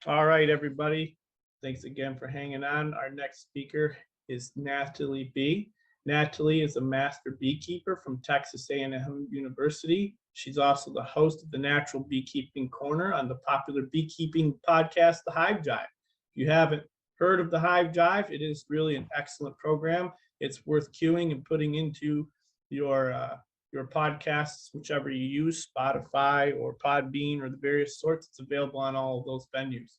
All right, everybody. Thanks again for hanging on. Our next speaker is Nathalie B. Nathalie is a master beekeeper from Texas A&M University. She's also the host of the Natural Beekeeping Corner on the popular beekeeping podcast, The Hive Jive. If you haven't heard of The Hive Jive, it is really an excellent program. It's worth queuing and putting into your podcasts, whichever you use, Spotify or Podbean or the various sorts. It's available on all of those venues.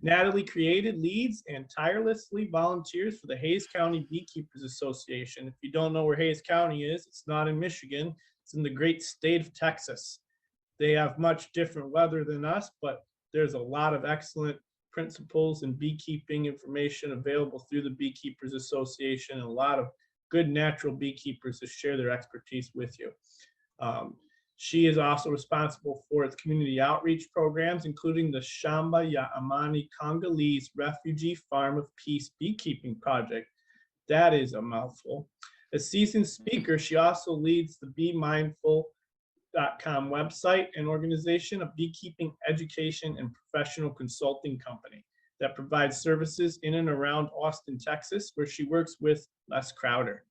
Nathalie created, leads, and tirelessly volunteers for the Hayes County Beekeepers Association. If you don't know where Hayes County is, it's not in Michigan. It's in the great state of Texas. They have much different weather than us, but there's a lot of excellent principles and beekeeping information available through the Beekeepers Association, and a lot of good natural beekeepers to share their expertise with you. She is also responsible for its community outreach programs, including the Shamba Ya Amani Congolese Refugee Farm of Peace Beekeeping Project. That is a mouthful. As seasoned speaker, she also leads the BeMindful.com website and organization, a beekeeping education and professional consulting company that provides services in and around Austin, Texas, where she works with Les Crowder.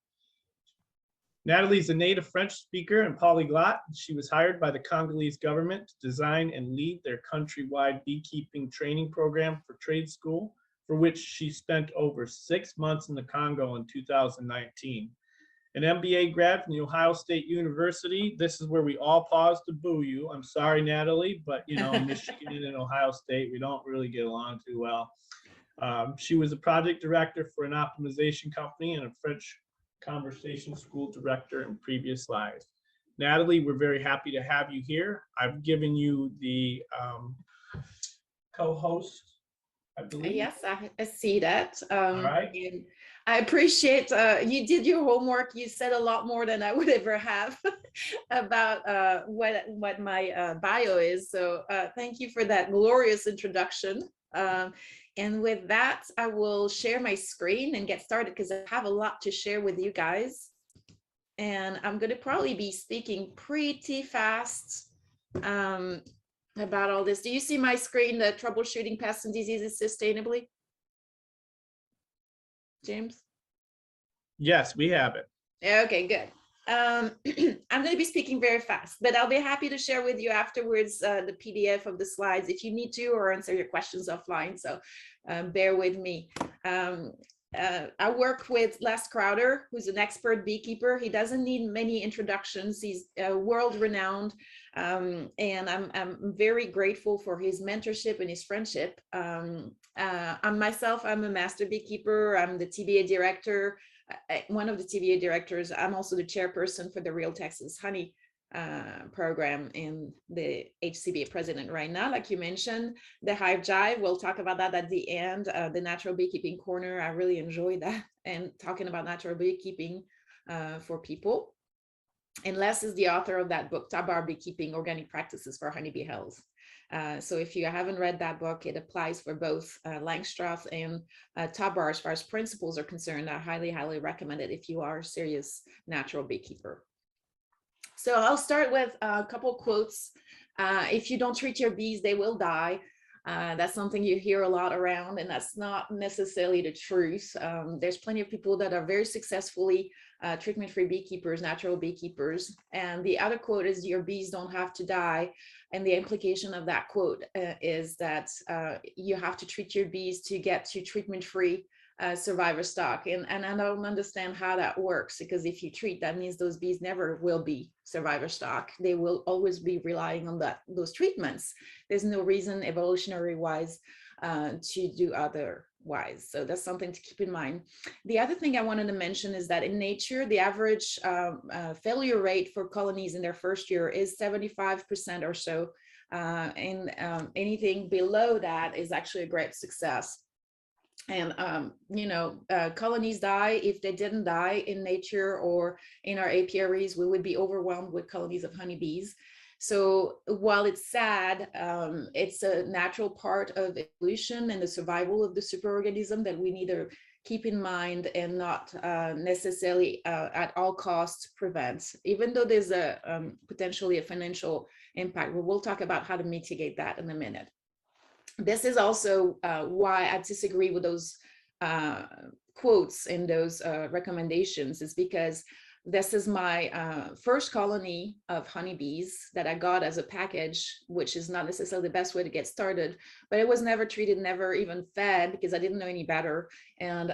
Nathalie is a native French speaker and polyglot. She was hired by the Congolese government to design and lead their countrywide beekeeping training program for trade school, for which she spent over 6 months in the Congo in 2019. An MBA grad from the Ohio State University. This is where we all pause to boo you. I'm sorry, Nathalie, but Michigan and Ohio State, we don't really get along too well. She was a project director for an optimization company and a French conversation school director in previous lives. Nathalie, we're very happy to have you here. I've given you the co-host, I believe. Yes, I see that. All right. And I appreciate you did your homework. You said a lot more than I would ever have about what my bio is. So thank you for that glorious introduction. And with that, I will share my screen and get started because I have a lot to share with you guys. And I'm going to probably be speaking pretty fast about all this. Do you see my screen, the troubleshooting pests and diseases sustainably? James? Yes, we have it. Okay, good. I'm going to be speaking very fast, but I'll be happy to share with you afterwards the PDF of the slides if you need to, or answer your questions offline. So bear with me. I work with Les Crowder, who's an expert beekeeper. He doesn't need many introductions. He's world-renowned, and I'm very grateful for his mentorship and his friendship. I'm a master beekeeper. I'm the TBA director. One of the TBA directors. I'm also the chairperson for the Real Texas Honey program and the HCBA president right now, like you mentioned. The Hive Jive, we'll talk about that at the end. The Natural Beekeeping Corner, I really enjoy that, and talking about natural beekeeping for people. And Les is the author of that book, Tabar Beekeeping, Organic Practices for Honeybee Health. So if you haven't read that book, it applies for both Langstroth and Tabar as far as principles are concerned. I highly, highly recommend it if you are a serious natural beekeeper. So I'll start with a couple quotes. If you don't treat your bees, they will die. That's something you hear a lot around, and that's not necessarily the truth. There's plenty of people that are very successfully treatment-free beekeepers, natural beekeepers. And the other quote is, your bees don't have to die. And the implication of that quote is that you have to treat your bees to get to treatment-free survivor stock. And I don't understand how that works, because if you treat, that means those bees never will be survivor stock. They will always be relying on those treatments. There's no reason evolutionary wise to do otherwise. So that's something to keep in mind. The other thing I wanted to mention is that in nature, the average failure rate for colonies in their first year is 75% or so. And anything below that is actually a great success. And colonies die. If they didn't die in nature or in our apiaries, we would be overwhelmed with colonies of honeybees. So while it's sad, it's a natural part of evolution and the survival of the superorganism that we need to keep in mind and not necessarily at all costs prevent, even though there's a potentially a financial impact. We'll talk about how to mitigate that in a minute. This is also why I disagree with those quotes in those recommendations, is because this is my first colony of honeybees that I got as a package, which is not necessarily the best way to get started, but it was never treated, never even fed, because I didn't know any better. And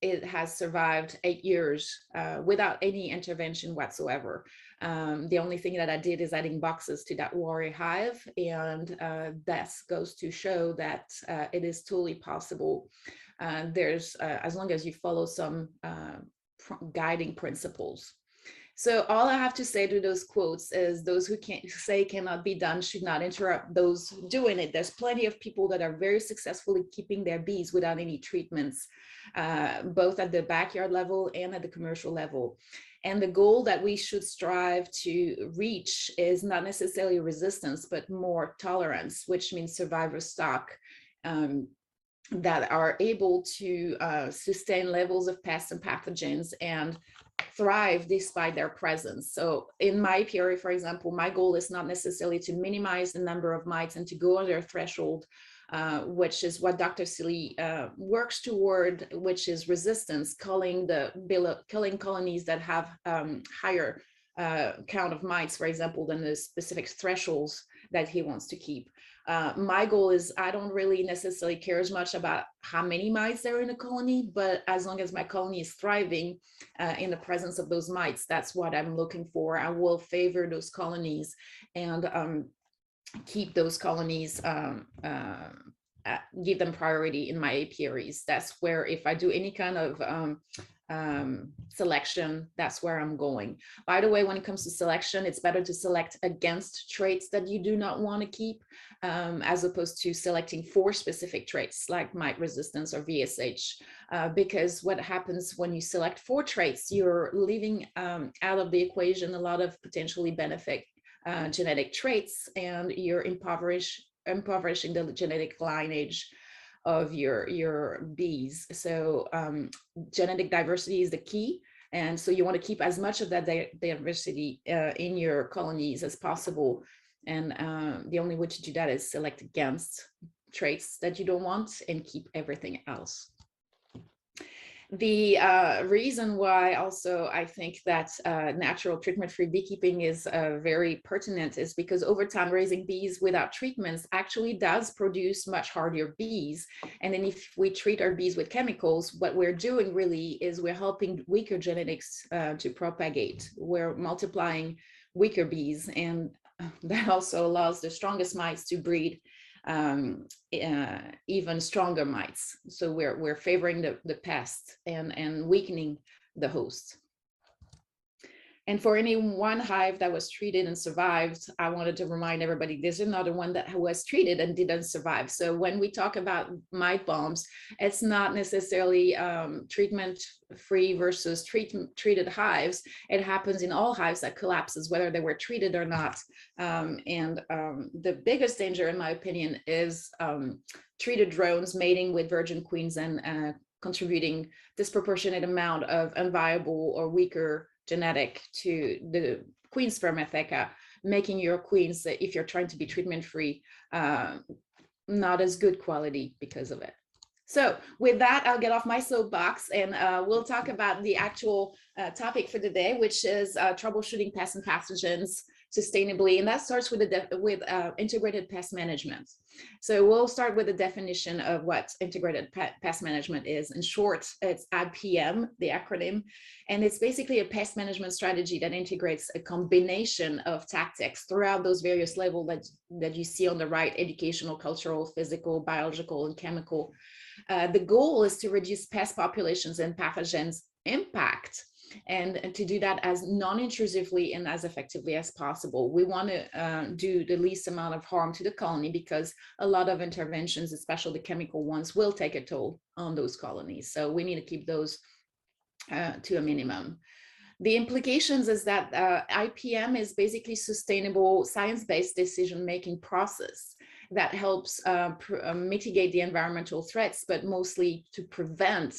it has survived 8 years without any intervention whatsoever. The only thing that I did is adding boxes to that warrior hive, and that goes to show that it is totally possible. There's as long as you follow some guiding principles. So all I have to say to those quotes is those who can't say cannot be done should not interrupt those doing it. There's plenty of people that are very successfully keeping their bees without any treatments, both at the backyard level and at the commercial level. And the goal that we should strive to reach is not necessarily resistance, but more tolerance, which means survivor stock that are able to sustain levels of pests and pathogens and thrive despite their presence. So in my apiary, for example, my goal is not necessarily to minimize the number of mites and to go under a threshold, which is what Dr. Seeley works toward, which is resistance, killing colonies that have higher count of mites, for example, than the specific thresholds that he wants to keep. My goal is I don't really necessarily care as much about how many mites there are in a colony, but as long as my colony is thriving in the presence of those mites, that's what I'm looking for. I will favor those colonies and keep those colonies, give them priority in my apiaries. That's where, if I do any kind of selection, that's where I'm going. By the way, when it comes to selection, it's better to select against traits that you do not want to keep, as opposed to selecting for specific traits like mite resistance or VSH, because what happens when you select for traits, you're leaving out of the equation a lot of potentially benefic genetic traits, and you're impoverishing the genetic lineage of your bees. So genetic diversity is the key. And so you want to keep as much of that diversity in your colonies as possible. And the only way to do that is select against traits that you don't want and keep everything else. The reason why also I think that natural treatment-free beekeeping is very pertinent is because over time raising bees without treatments actually does produce much hardier bees. And then if we treat our bees with chemicals, what we're doing really is we're helping weaker genetics to propagate. We're multiplying weaker bees, and that also allows the strongest mites to breed even stronger mites. So we're favoring the pest and weakening the host. And for any one hive that was treated and survived, I wanted to remind everybody there's another one that was treated and didn't survive. So when we talk about mite bombs, it's not necessarily treatment-free versus treated hives. It happens in all hives that collapses, whether they were treated or not. The biggest danger, in my opinion, is treated drones mating with virgin queens and contributing disproportionate amount of unviable or weaker genetic to the queen spermatheca, making your queens, if you're trying to be treatment-free, not as good quality because of it. So with that, I'll get off my soapbox and we'll talk about the actual topic for the day, which is troubleshooting pests and pathogens sustainably. And that starts with integrated pest management. So we'll start with the definition of what integrated pest management is. In short, it's IPM, the acronym, and it's basically a pest management strategy that integrates a combination of tactics throughout those various levels that you see on the right: educational, cultural, physical, biological, and chemical. The goal is to reduce pest populations and pathogens impact, and to do that as non-intrusively and as effectively as possible. We want to do the least amount of harm to the colony, because a lot of interventions, especially the chemical ones, will take a toll on those colonies. So we need to keep those to a minimum. The implications is that IPM is basically sustainable science-based decision-making process that helps mitigate the environmental threats, but mostly to prevent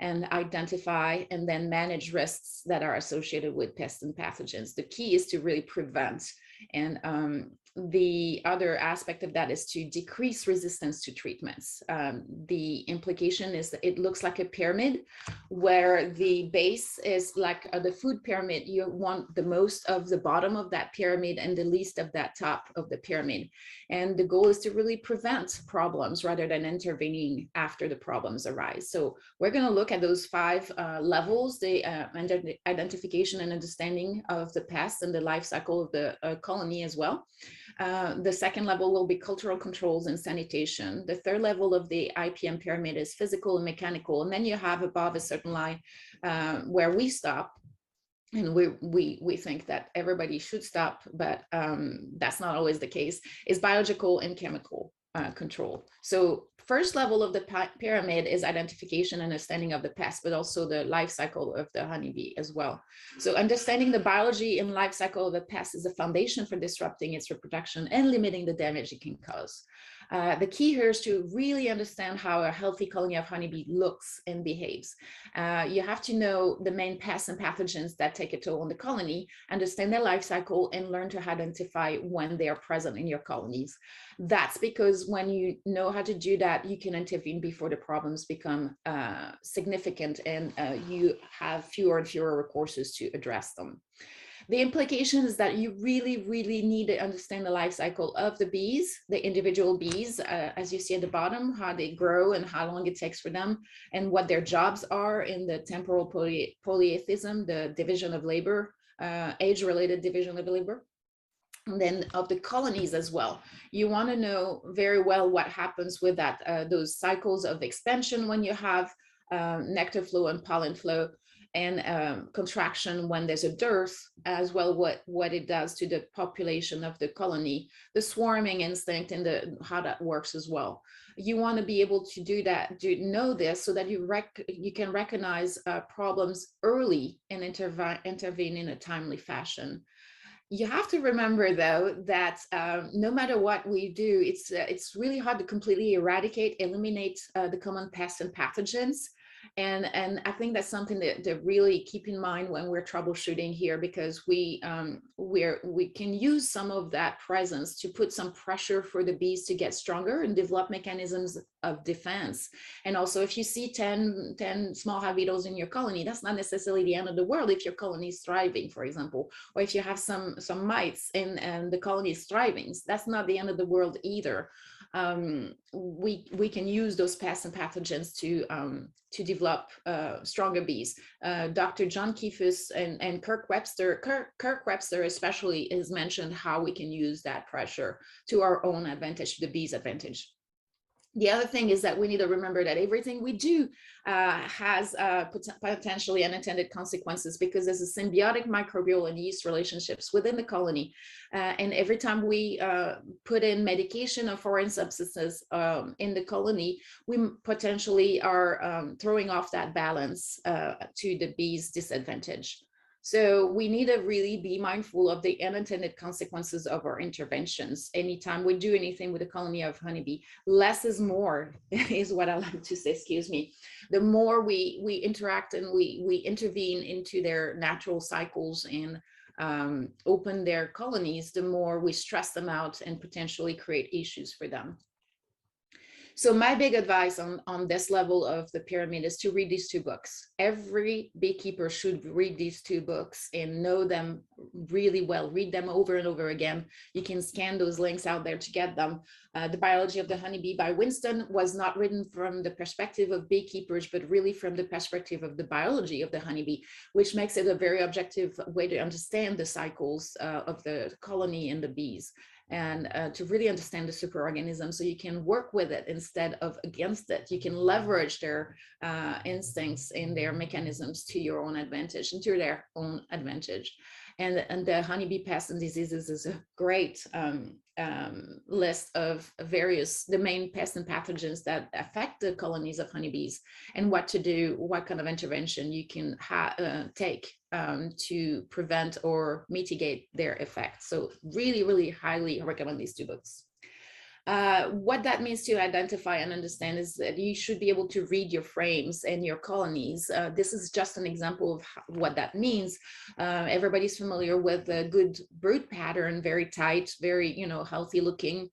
and identify and then manage risks that are associated with pests and pathogens. The key is to really prevent. And the other aspect of that is to decrease resistance to treatments. The implication is that it looks like a pyramid where the base is like the food pyramid. You want the most of the bottom of that pyramid and the least of that top of the pyramid. And the goal is to really prevent problems rather than intervening after the problems arise. So we're going to look at those 5 levels, the identification and understanding of the pest and the life cycle of the colony as well. The second level will be cultural controls and sanitation. The third level of the IPM pyramid is physical and mechanical. And then you have above a certain line where we stop. And we think that everybody should stop, but that's not always the case, is biological and chemical control. So first level of the pyramid is identification and understanding of the pest, but also the life cycle of the honeybee as well. So understanding the biology and life cycle of the pest is a foundation for disrupting its reproduction and limiting the damage it can cause. The key here is to really understand how a healthy colony of honeybee looks and behaves. You have to know the main pests and pathogens that take a toll on the colony, understand their life cycle, and learn to identify when they are present in your colonies. That's because when you know how to do that, you can intervene before the problems become significant and you have fewer and fewer recourses to address them. The implication is that you really, really need to understand the life cycle of the bees, the individual bees, as you see at the bottom, how they grow and how long it takes for them, and what their jobs are in the temporal polytheism, the division of labor, age-related division of labor. And then of the colonies as well. You want to know very well what happens with that, those cycles of expansion when you have nectar flow and pollen flow, and contraction when there's a dearth, as well what it does to the population of the colony, the swarming instinct, and how that works as well. You want to be able to do that, know this, so that you can recognize problems early and intervene in a timely fashion. You have to remember, though, that no matter what we do, it's really hard to completely eradicate, eliminate the common pests and pathogens. And I think that's something to really keep in mind when we're troubleshooting here, because we can use some of that presence to put some pressure for the bees to get stronger and develop mechanisms of defense. And also, if you see 10 small hive beetles in your colony, that's not necessarily the end of the world if your colony is thriving, for example, or if you have some mites and the colony is thriving, that's not the end of the world either. We can use those pests and pathogens to develop stronger bees. Dr. John Keefus and Kirk Webster especially has mentioned how we can use that pressure to our own advantage, to the bees' advantage. The other thing is that we need to remember that everything we do has potentially unintended consequences, because there's a symbiotic microbial and yeast relationships within the colony. And every time we put in medication or foreign substances in the colony, we potentially are throwing off that balance to the bees' disadvantage. So we need to really be mindful of the unintended consequences of our interventions. Anytime we do anything with a colony of honeybee, less is more is what I like to say, excuse me. The more we interact and we intervene into their natural cycles and open their colonies, the more we stress them out and potentially create issues for them. So my big advice on this level of the pyramid is to read these 2 books. Every beekeeper should read these 2 books and know them really well. Read them over and over again. You can scan those links out there to get them. The Biology of the Honeybee by Winston was not written from the perspective of beekeepers, but really from the perspective of the biology of the honeybee, which makes it a very objective way to understand the cycles of the colony and the bees, and to really understand the superorganism, so you can work with it instead of against it. You can leverage their instincts and their mechanisms to your own advantage and to their own advantage. And the honeybee pests and diseases is a great list of the main pests and pathogens that affect the colonies of honeybees, and what to do, what kind of intervention you can take to prevent or mitigate their effects. So really, really highly recommend these 2 books. What that means to identify and understand is that you should be able to read your frames and your colonies. This is just an example of what that means. Everybody's familiar with a good brood pattern, very tight, very, you know, healthy looking.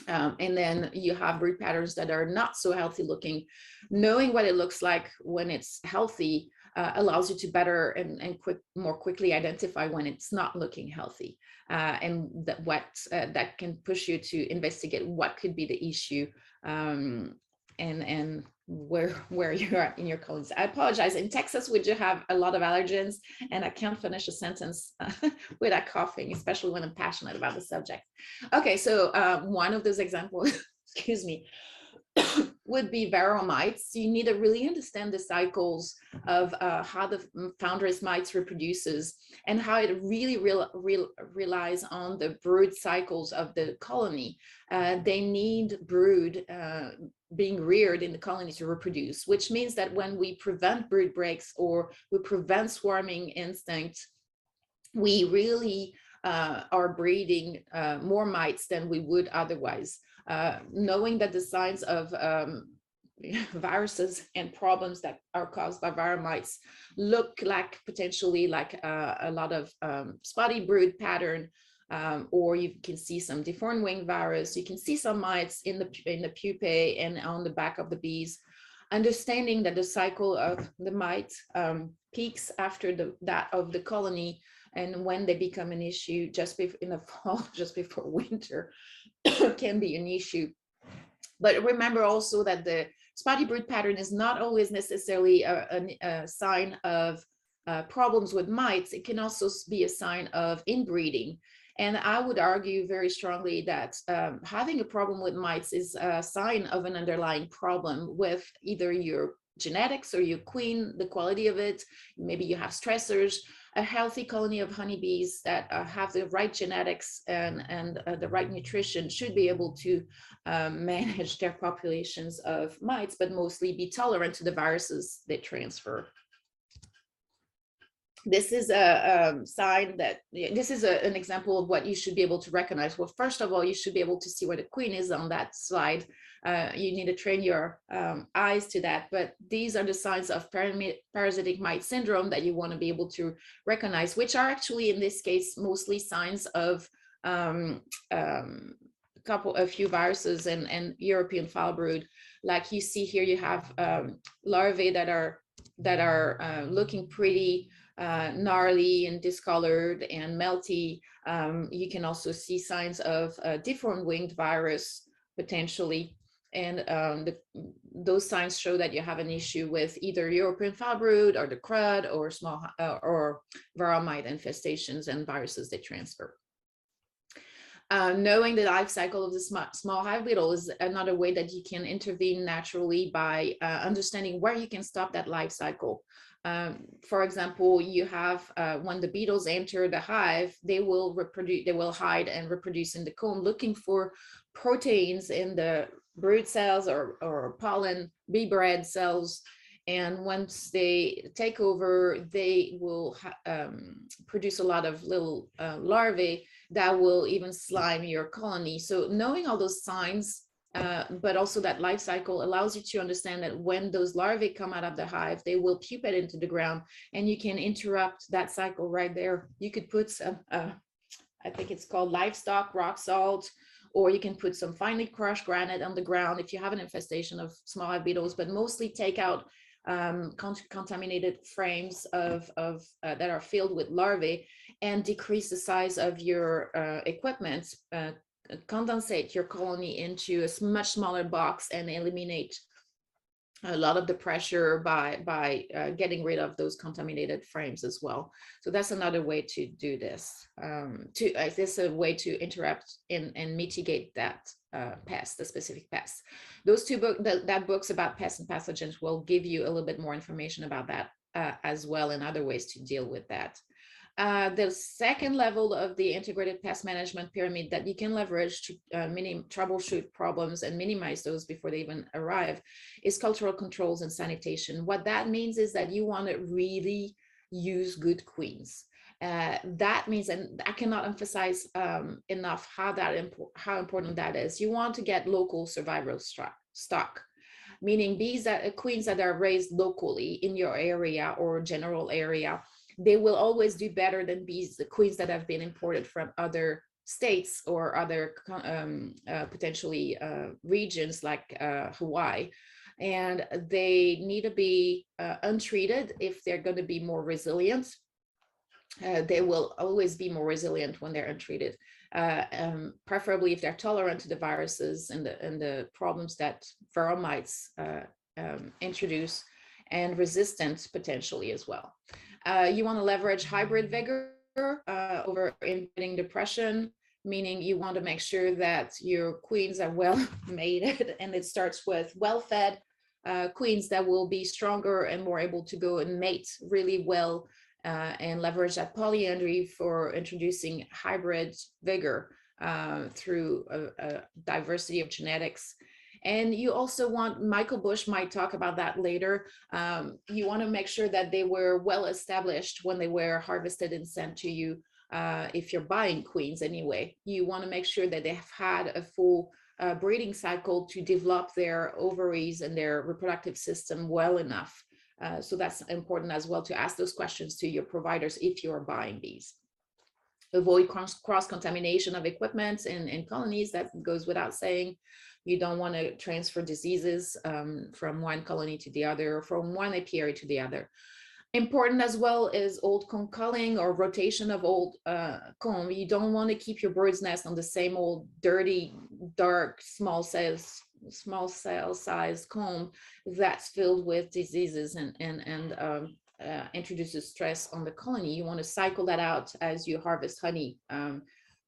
And then you have brood patterns that are not so healthy looking. Knowing what it looks like when it's healthy allows you to better and more quickly identify when it's not looking healthy, and that can push you to investigate what could be the issue, and where you're at in your colonies. I apologize. In Texas, we do have a lot of allergens, and I can't finish a sentence without coughing, especially when I'm passionate about the subject. Okay, so one of those examples, excuse me, would be Varroa mites. You need to really understand the cycles of how the founderess mites reproduces and how it really relies on the brood cycles of the colony. They need brood being reared in the colony to reproduce, which means that when we prevent brood breaks or we prevent swarming instinct, we really are breeding more mites than we would otherwise. Knowing that the signs of viruses and problems that are caused by Varroa mites look like potentially like a lot of spotty brood pattern, or you can see some deformed wing virus. You can see some mites in the pupae and on the back of the bees. Understanding that the cycle of the mite peaks after that of the colony, and when they become an issue just in the fall, just before winter, can be an issue. But remember also that the spotty brood pattern is not always necessarily a sign of problems with mites. It can also be a sign of inbreeding. And I would argue very strongly that having a problem with mites is a sign of an underlying problem with either your genetics or your queen, the quality of it. Maybe you have stressors. A healthy colony of honeybees that have the right genetics and the right nutrition should be able to manage their populations of mites, but mostly be tolerant to the viruses they transfer. This is a sign that, this is an example of what you should be able to recognize. Well, first of all, you should be able to see where the queen is on that slide. You need to train your eyes to that, but these are the signs of parasitic mite syndrome that you want to be able to recognize, which are actually in this case mostly signs of a few viruses and European foul brood. Like you see here, you have larvae that are looking pretty gnarly and discolored and melty. You can also see signs of deformed winged virus potentially, and those signs show that you have an issue with either European foul brood or the crud or small or Varroa mite infestations and viruses they transfer. Knowing the life cycle of the small hive beetle is another way that you can intervene naturally by understanding where you can stop that life cycle. For example, you have when the beetles enter the hive, they will reproduce, they will hide and reproduce in the comb, looking for proteins in the brood cells or pollen bee bread cells. And once they take over, they will produce a lot of little larvae that will even slime your colony. So knowing all those signs, but also that life cycle allows you to understand that when those larvae come out of the hive, they will pupate into the ground, and you can interrupt that cycle right there. You could put some, I think it's called livestock rock salt, or you can put some finely crushed granite on the ground if you have an infestation of small hive beetles, but mostly take out contaminated frames of that are filled with larvae, and decrease the size of your equipment, condensate your colony into a much smaller box, and eliminate a lot of the pressure by getting rid of those contaminated frames as well. So that's another way to do this. This is a way to interrupt and mitigate that pest, the specific pest. Those two books, that books about pests and pathogens will give you a little bit more information about that as well, and other ways to deal with that. The second level of the integrated pest management pyramid that you can leverage to troubleshoot problems and minimize those before they even arrive is cultural controls and sanitation. What that means is that you want to really use good queens. That means, and I cannot emphasize enough how important that is. You want to get local survival stock, meaning queens that are raised locally in your area or general area. They will always do better than the queens that have been imported from other states or other potentially regions like Hawaii. And they need to be untreated if they're going to be more resilient. They will always be more resilient when they're untreated, preferably if they're tolerant to the viruses and the problems that Varroa mites introduce, and resistant potentially as well. You want to leverage hybrid vigor over inbreeding depression, meaning you want to make sure that your queens are well mated, and it starts with well-fed queens that will be stronger and more able to go and mate really well, and leverage that polyandry for introducing hybrid vigor through a diversity of genetics. And you also want, Michael Bush might talk about that later, you want to make sure that they were well established when they were harvested and sent to you. If you're buying queens anyway, you want to make sure that they have had a full breeding cycle to develop their ovaries and their reproductive system well enough. So that's important as well, to ask those questions to your providers if you're buying these. Avoid cross-contamination of equipment and colonies. That goes without saying. You don't want to transfer diseases from one colony to the other, or from one apiary to the other. Important as well is old comb culling or rotation of old comb. You don't want to keep your bird's nest on the same old dirty, dark, small cell sized comb that's filled with diseases and introduces stress on the colony. You want to cycle that out as you harvest honey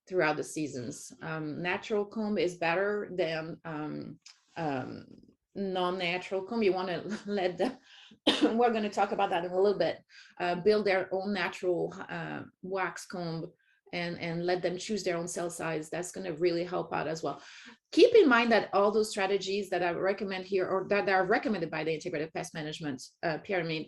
throughout the seasons. Natural comb is better than non-natural comb. You want to let them, we're going to talk about that in a little bit, build their own natural wax comb and let them choose their own cell size. That's going to really help out as well. Keep in mind that all those strategies that I recommend here, or that are recommended by the Integrated Pest Management pyramid,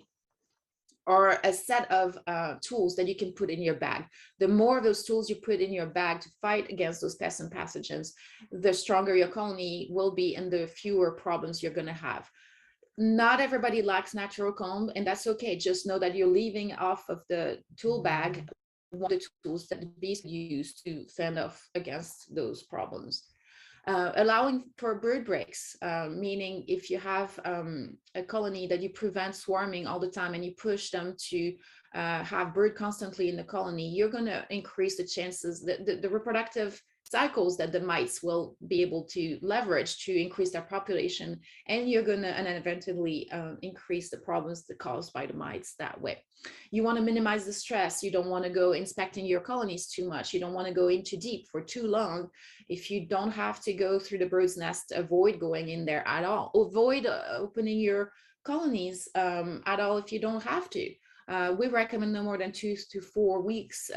are a set of tools that you can put in your bag. The more of those tools you put in your bag to fight against those pests and pathogens, the stronger your colony will be and the fewer problems you're going to have. Not everybody likes natural comb, and that's okay. Just know that you're leaving off of the tool bag one of the tools that the bees use to fend off against those problems. Allowing for brood breaks, meaning if you have a colony that you prevent swarming all the time and you push them to have brood constantly in the colony, you're going to increase the chances that the reproductive cycles that the mites will be able to leverage to increase their population, and you're going to eventually increase the problems that caused by the mites that way. You want to minimize the stress. You don't want to go inspecting your colonies too much. You don't want to go in too deep for too long. If you don't have to go through the bird's nest, avoid going in there at all. Avoid opening your colonies at all if you don't have to. We recommend no more than 2 to 4 weeks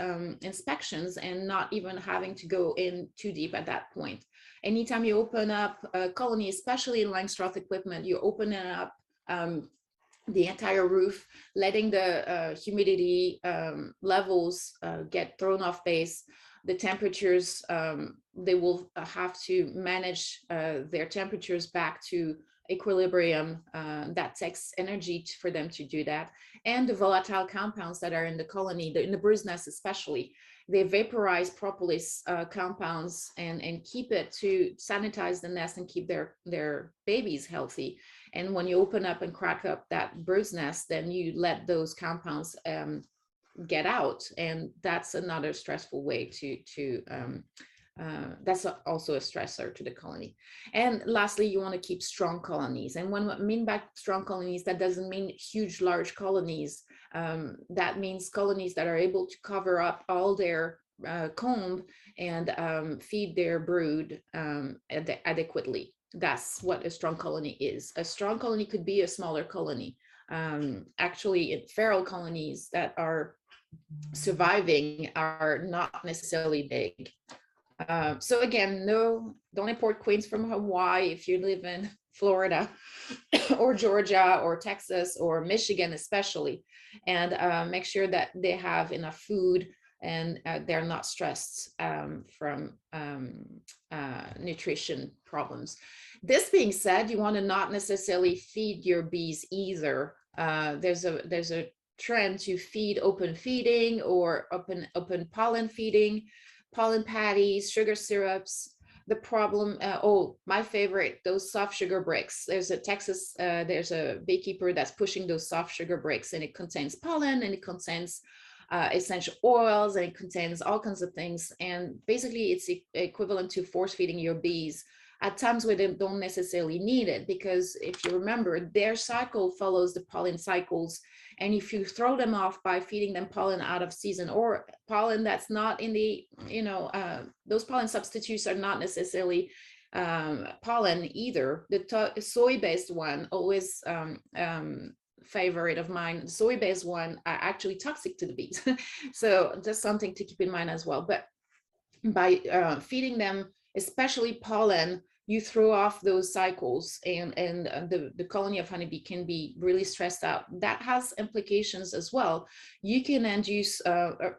inspections, and not even having to go in too deep at that point. Anytime you open up a colony, especially in Langstroth equipment, you're opening up the entire roof, letting the humidity levels get thrown off base. The temperatures, they will have to manage their temperatures back to equilibrium. That takes energy for them to do that. And the volatile compounds that are in the colony, in the bird's nest especially, they vaporize propolis compounds and keep it to sanitize the nest and keep their babies healthy. And when you open up and crack up that bird's nest, then you let those compounds get out, and that's another stressful way that's also a stressor to the colony. And lastly, you want to keep strong colonies. And when I mean by strong colonies, that doesn't mean huge, large colonies. That means colonies that are able to cover up all their comb and feed their brood adequately. That's what a strong colony is. A strong colony could be a smaller colony. Actually, feral colonies that are surviving are not necessarily big. So again, don't import queens from Hawaii if you live in Florida or Georgia or Texas or Michigan especially, and make sure that they have enough food and they're not stressed from nutrition problems. This being said, you want to not necessarily feed your bees either. There's a trend to feed open feeding or open pollen feeding, pollen patties, sugar syrups. The problem, oh, my favorite, those soft sugar bricks. There's a beekeeper that's pushing those soft sugar bricks, and it contains pollen and it contains essential oils, and it contains all kinds of things. And basically it's equivalent to force feeding your bees at times where they don't necessarily need it, because if you remember, their cycle follows the pollen cycles. And if you throw them off by feeding them pollen out of season or pollen that's not in the, those pollen substitutes are not necessarily pollen either. The soy-based one, always favorite of mine, soy-based one are actually toxic to the bees. So just something to keep in mind as well. But by feeding them, especially pollen, you throw off those cycles, and the colony of honeybee can be really stressed out. That has implications as well. You can induce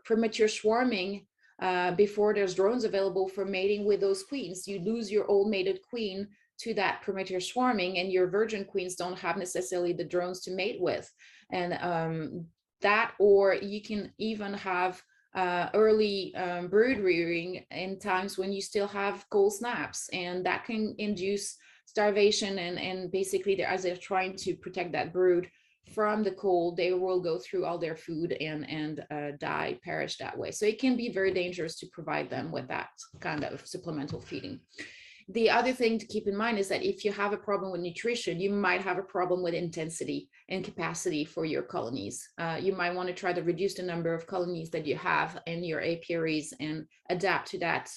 premature swarming before there's drones available for mating with those queens. You lose your old mated queen to that premature swarming, and your virgin queens don't have necessarily the drones to mate with. And that, or you can even have early brood rearing in times when you still have cold snaps, and that can induce starvation, and basically as they're trying to protect that brood from the cold, they will go through all their food and die, perish that way. So it can be very dangerous to provide them with that kind of supplemental feeding. The other thing to keep in mind is that if you have a problem with nutrition, you might have a problem with intensity and capacity for your colonies. You might want to try to reduce the number of colonies that you have in your apiaries and adapt to that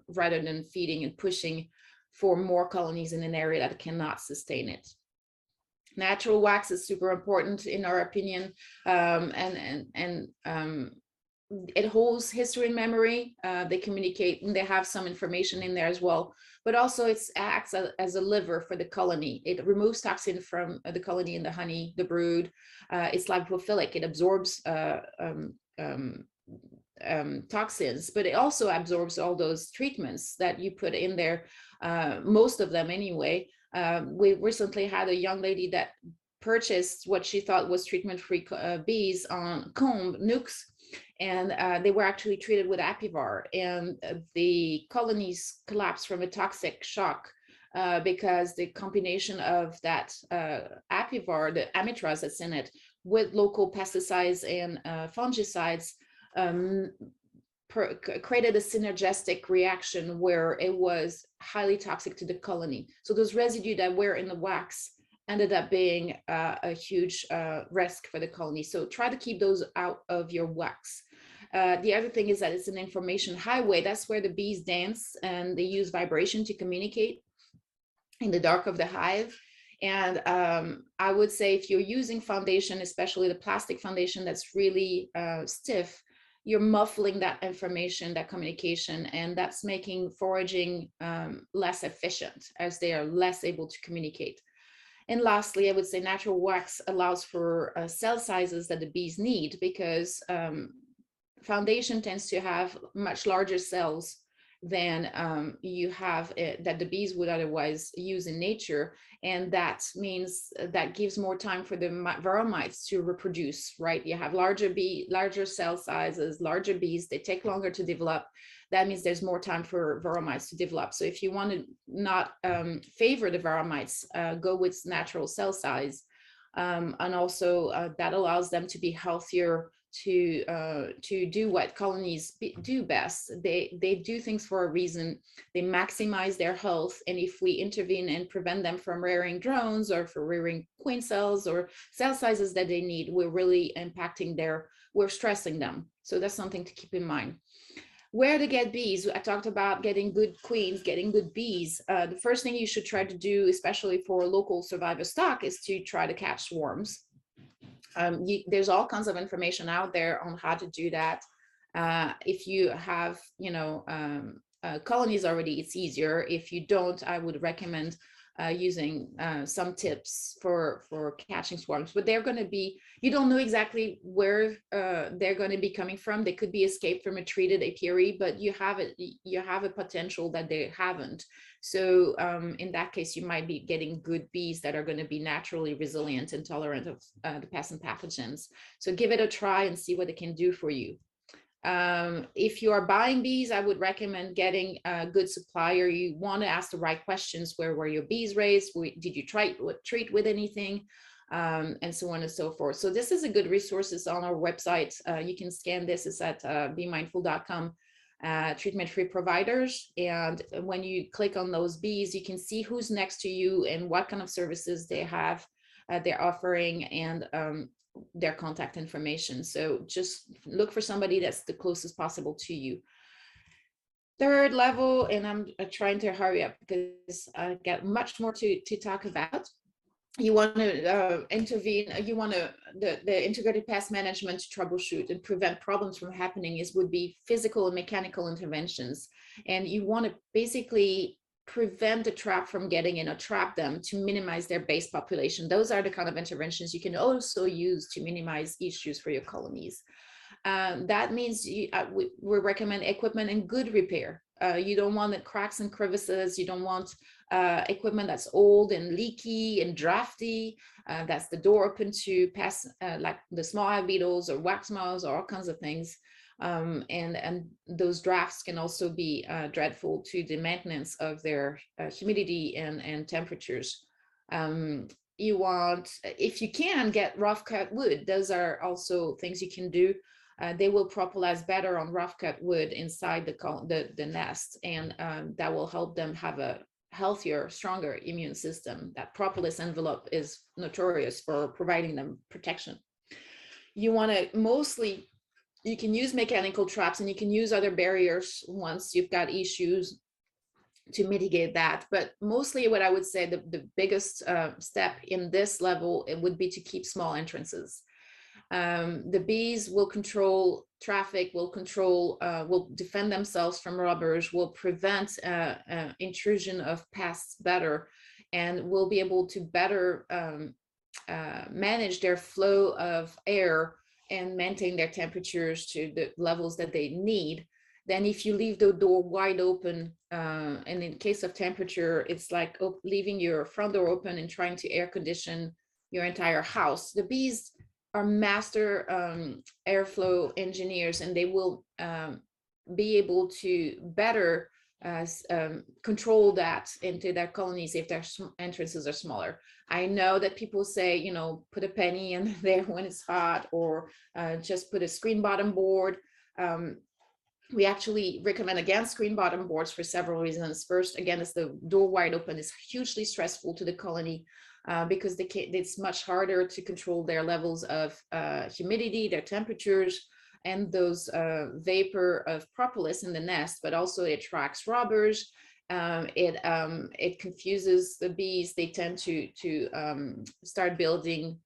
rather than feeding and pushing for more colonies in an area that cannot sustain it. Natural wax is super important in our opinion, it holds history and memory. They communicate, and they have some information in there as well, but also it acts as a liver for the colony. It removes toxin from the colony and the honey, the brood. It's lipophilic. It absorbs toxins, but it also absorbs all those treatments that you put in there, most of them anyway. We recently had a young lady that purchased what she thought was treatment-free bees on comb nukes, and they were actually treated with apivar, and the colonies collapsed from a toxic shock because the combination of that apivar, the amitraz that's in it, with local pesticides and fungicides created a synergistic reaction where it was highly toxic to the colony. So those residue that were in the wax ended up being a huge risk for the colony. So try to keep those out of your wax. The other thing is that it's an information highway. That's where the bees dance, and they use vibration to communicate in the dark of the hive. And I would say if you're using foundation, especially the plastic foundation that's really stiff, you're muffling that information, that communication, and that's making foraging less efficient as they are less able to communicate. And lastly, I would say natural wax allows for cell sizes that the bees need, because foundation tends to have much larger cells than you have that the bees would otherwise use in nature. And that means that gives more time for the Varroa mites to reproduce, right? You have larger cell sizes, larger bees, they take longer to develop. That means there's more time for Varroa mites to develop. So if you want to not favor the Varroa mites, go with natural cell size. And also that allows them to be healthier, to do what colonies do best. They do things for a reason. They maximize their health, and if we intervene and prevent them from rearing drones or for rearing queen cells or cell sizes that they need, we're really impacting we're stressing them. So that's something to keep in mind. Where to get bees? I talked about getting good queens, getting good bees. The first thing you should try to do, especially for local survivor stock, is to try to catch swarms. There's all kinds of information out there on how to do that. If you have, colonies already, it's easier. If you don't, I would recommend using some tips for catching swarms, but they're going to be, you don't know exactly where they're going to be coming from. They could be escaped from a treated apiary, but you have a potential that they haven't. So in that case, you might be getting good bees that are going to be naturally resilient and tolerant of the pests and pathogens. So give it a try and see what it can do for you. If you are buying bees, I would recommend getting a good supplier. You want to ask the right questions. Where were your bees raised? Did you treat with anything? And so on and so forth. So this is a good resource. It's on our website. You can scan this. It's at BeMindful.com, treatment-free providers. And when you click on those bees, you can see who's next to you and what kind of services they have, they're offering, and their contact information. So just look for somebody that's the closest possible to you. Third level, and I'm trying to hurry up because I got much more to talk about. You want to intervene, you want to, the integrated pest management to troubleshoot and prevent problems from happening would be physical and mechanical interventions. And you want to basically prevent the trap from getting in or trap them to minimize their base population. Those are the kind of interventions you can also use to minimize issues for your colonies. That means we recommend equipment in good repair. You don't want the cracks and crevices. You don't want equipment that's old and leaky and drafty. That's the door open to pests like the small hive beetles or wax moths or all kinds of things. And those drafts can also be dreadful to the maintenance of their humidity and temperatures. You want, if you can, get rough cut wood. Those are also things you can do. They will propolis better on rough cut wood inside the nest, and that will help them have a healthier, stronger immune system. That propolis envelope is notorious for providing them protection. You want to mostly, you can use mechanical traps and you can use other barriers once you've got issues to mitigate that. But mostly what I would say the biggest step in this level, it would be to keep small entrances. The bees will control traffic, will defend themselves from robbers, will prevent intrusion of pests better, and will be able to better manage their flow of air and maintain their temperatures to the levels that they need. Then if you leave the door wide open, and in case of temperature, it's like leaving your front door open and trying to air condition your entire house. The bees are master airflow engineers, and they will be able to better control that into their colonies if their entrances are smaller. I know that people say, you know, put a penny in there when it's hot, or just put a screen bottom board. We actually recommend against screen bottom boards for several reasons. First, again, is the door wide open is hugely stressful to the colony. Because it's much harder to control their levels of humidity, their temperatures, and those vapor of propolis in the nest, but also it attracts robbers. It confuses the bees. They tend to start building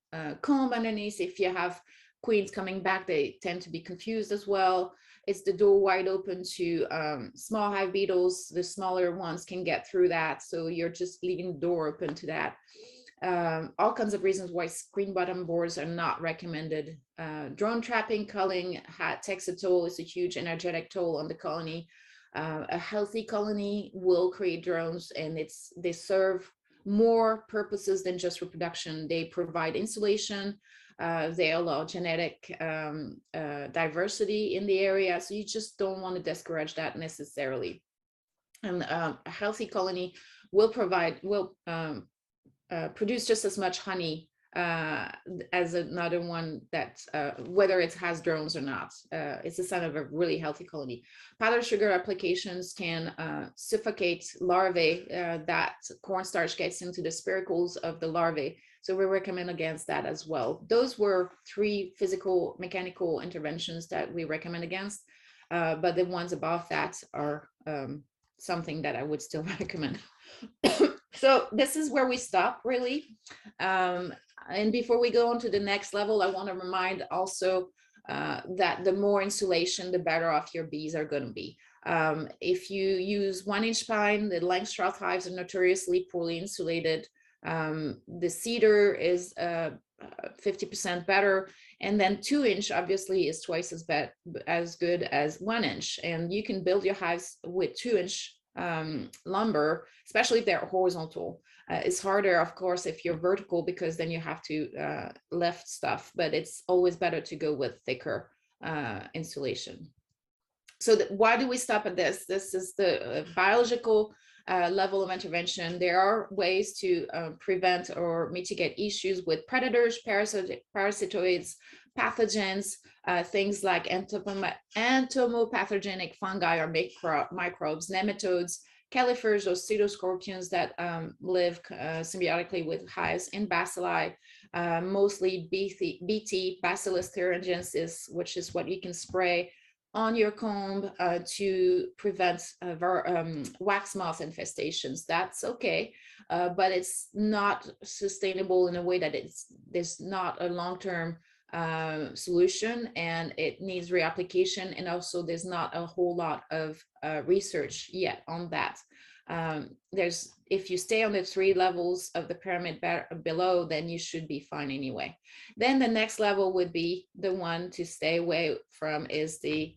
comb underneath. If you have queens coming back, they tend to be confused as well. It's the door wide open to small hive beetles. The smaller ones can get through that. So you're just leaving the door open to that. All kinds of reasons why screen bottom boards are not recommended. Drone trapping, culling takes a toll. It's a huge energetic toll on the colony. A healthy colony will create drones, and they serve more purposes than just reproduction. They provide insulation. They allow genetic diversity in the area. So you just don't want to discourage that necessarily. And a healthy colony will produce just as much honey as another one that, whether it has drones or not. It's a sign of a really healthy colony. Powdered sugar applications can suffocate larvae. That cornstarch gets into the spiracles of the larvae. So we recommend against that as well. Those were 3 physical, mechanical interventions that we recommend against. But the ones above that are something that I would still recommend. So this is where we stop, really. And before we go on to the next level, I want to remind also that the more insulation, the better off your bees are going to be. If you use 1-inch pine, the Langstroth hives are notoriously poorly insulated. The cedar is 50% better, and then 2-inch obviously is twice as good as 1-inch. And you can build your hives with 2-inch lumber, especially if they're horizontal. It's harder, of course, if you're vertical, because then you have to lift stuff, but it's always better to go with thicker insulation. So why do we stop at this? This is the biological level of intervention. There are ways to prevent or mitigate issues with predators, parasitoids, pathogens, things like entomopathogenic fungi or microbes, nematodes, califers or pseudoscorpions that live symbiotically with hives, and bacilli, mostly BT, Bacillus thuringiensis, which is what you can spray on your comb to prevent wax moth infestations. That's okay, but it's not sustainable in a way that there's not a long-term solution, and it needs reapplication, and also there's not a whole lot of research yet on that. If you stay on the 3 levels of the pyramid below, then you should be fine anyway. Then the next level would be the one to stay away from, is the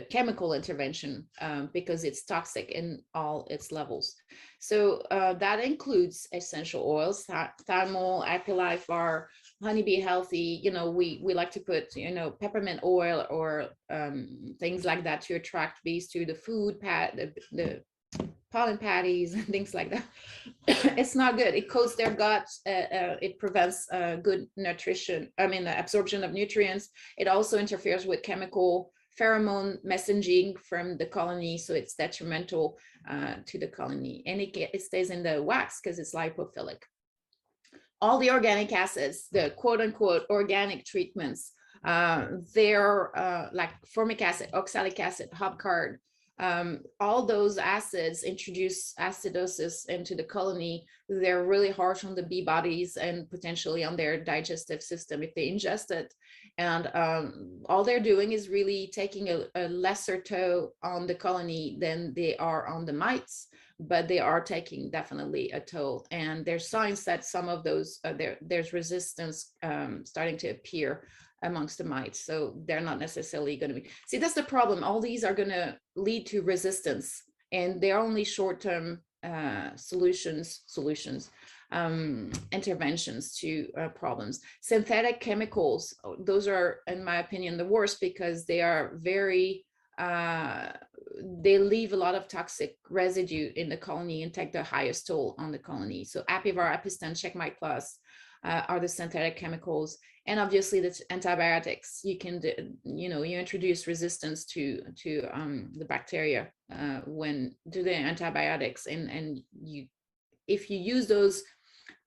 chemical intervention, because it's toxic in all its levels. So that includes essential oils, thymal, apilifar, honeybee healthy. We like to put peppermint oil or things like that to attract bees to the food pad, the pollen patties and things like that. It's not good. It coats their guts. It prevents good absorption of nutrients. It also interferes with chemical pheromone messaging from the colony, so it's detrimental to the colony, and it stays in the wax because it's lipophilic. All the organic acids, the quote unquote organic treatments, they're like formic acid, oxalic acid, hobcard. All those acids introduce acidosis into the colony. They're really harsh on the bee bodies and potentially on their digestive system if they ingest it. And all they're doing is really taking a lesser toll on the colony than they are on the mites, but they are taking definitely a toll. And there's signs that some of those, there's resistance starting to appear amongst the mites, so they're not necessarily going to be. See, that's the problem. All these are going to lead to resistance, and they're only short-term interventions to problems. Synthetic chemicals, those are, in my opinion, the worst, because they are very they leave a lot of toxic residue in the colony and take the highest toll on the colony. So Apivar, Apiston, Checkmate Plus are the synthetic chemicals. And obviously the antibiotics, you introduce resistance to the bacteria when do the antibiotics, and if you use those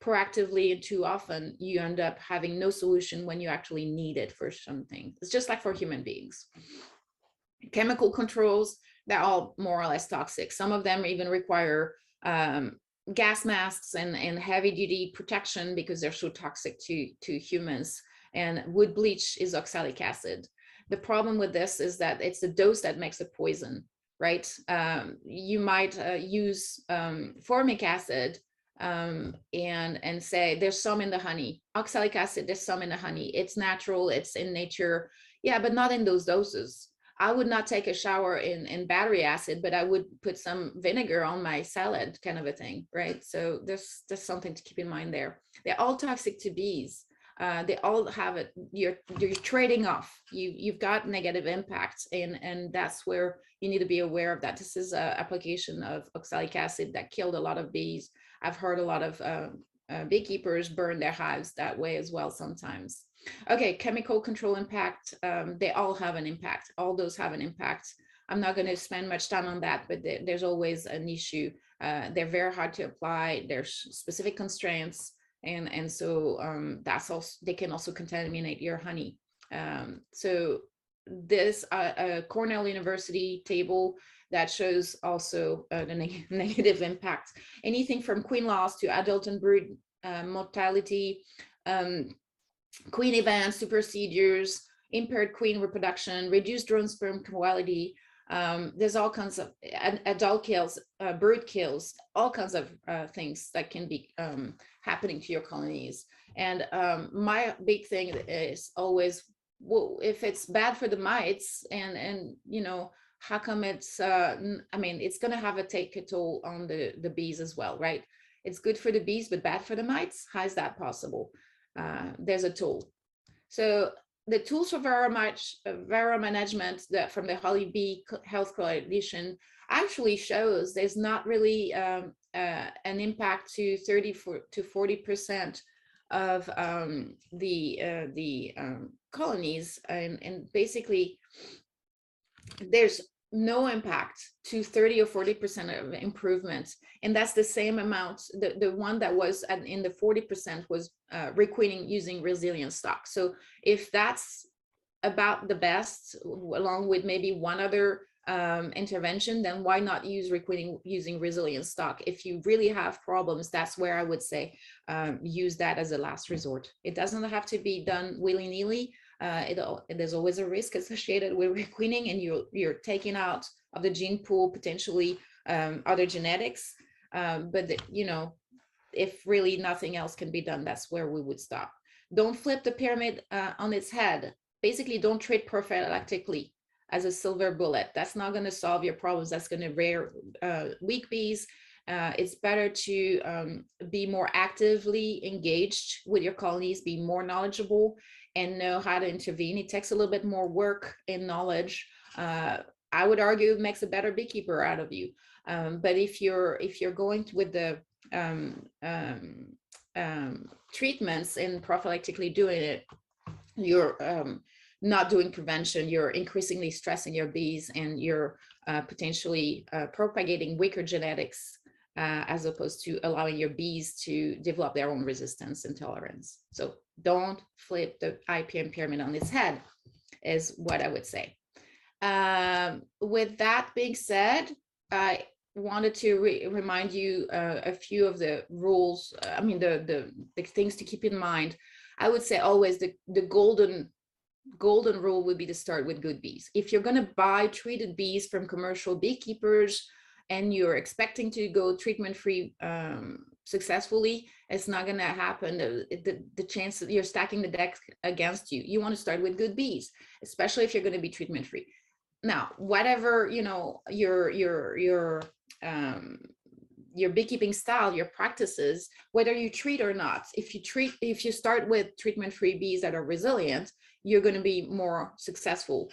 proactively and too often, you end up having no solution when you actually need it for something. It's just like for human beings. Chemical controls, they're all more or less toxic. Some of them even require gas masks and heavy duty protection because they're so toxic to humans. And wood bleach is oxalic acid. The problem with this is that it's the dose that makes a poison, right? You might use formic acid and say there's some in the honey. Oxalic acid, there's some in the honey. It's natural, it's in nature. Yeah, but not in those doses. I would not take a shower in battery acid, but I would put some vinegar on my salad, kind of a thing, right? So there's something to keep in mind there. They're all toxic to bees. They all have it. You're trading off. You've got negative impacts, and that's where you need to be aware of that. This is an application of oxalic acid that killed a lot of bees. I've heard a lot of beekeepers burn their hives that way as well sometimes. Okay, chemical control impact. They all have an impact. All those have an impact. I'm not going to spend much time on that, but there's always an issue. They're very hard to apply. There's specific constraints, and so that's also, they can also contaminate your honey. So this Cornell University table that shows also the negative impact. Anything from queen loss to adult and brood mortality, queen events, supersedures, impaired queen reproduction, reduced drone sperm quality, There's all kinds of adult kills, bird kills, all kinds of things that can be happening to your colonies. And my big thing is always, well, if it's bad for the mites, and you know, how come it's I mean, it's going to have a take a toll on the bees as well, right? It's good for the bees but bad for the mites. How is that possible? There's a tool. So the tools for Varroa management that from the Holly Bee Health Coalition actually shows there's not really an impact to 30 to 40% of the colonies, and basically there's no impact to 30 or 40% of improvement. And that's the same amount. The one that was in the 40% was requeening using resilient stock. So if that's about the best, along with maybe one other intervention, then why not use requeening using resilient stock? If you really have problems, that's where I would say use that as a last resort. It doesn't have to be done willy-nilly. There's always a risk associated with requeening, and you're taking out of the gene pool potentially other genetics. But you know, if really nothing else can be done, that's where we would stop. Don't flip the pyramid on its head. Basically, don't treat prophylactically as a silver bullet. That's not going to solve your problems. That's going to rear weak bees. It's better to be more actively engaged with your colonies, be more knowledgeable, and know how to intervene. It takes a little bit more work and knowledge. I would argue it makes a better beekeeper out of you. But if you're going with the treatments and prophylactically doing it, you're not doing prevention, you're increasingly stressing your bees, and you're potentially propagating weaker genetics as opposed to allowing your bees to develop their own resistance and tolerance. So don't flip the IPM pyramid on its head, is what I would say. With that being said, I wanted to remind you a few of the rules. I mean, the things to keep in mind. I would say always the golden rule would be to start with good bees. If you're going to buy treated bees from commercial beekeepers and you're expecting to go treatment-free successfully, it's not going to happen. The chance that you're stacking the deck against you. You want to start with good bees, especially if you're going to be treatment-free. Now, whatever, you know, your beekeeping style, your practices, whether you treat or not, if you start with treatment-free bees that are resilient, you're going to be more successful.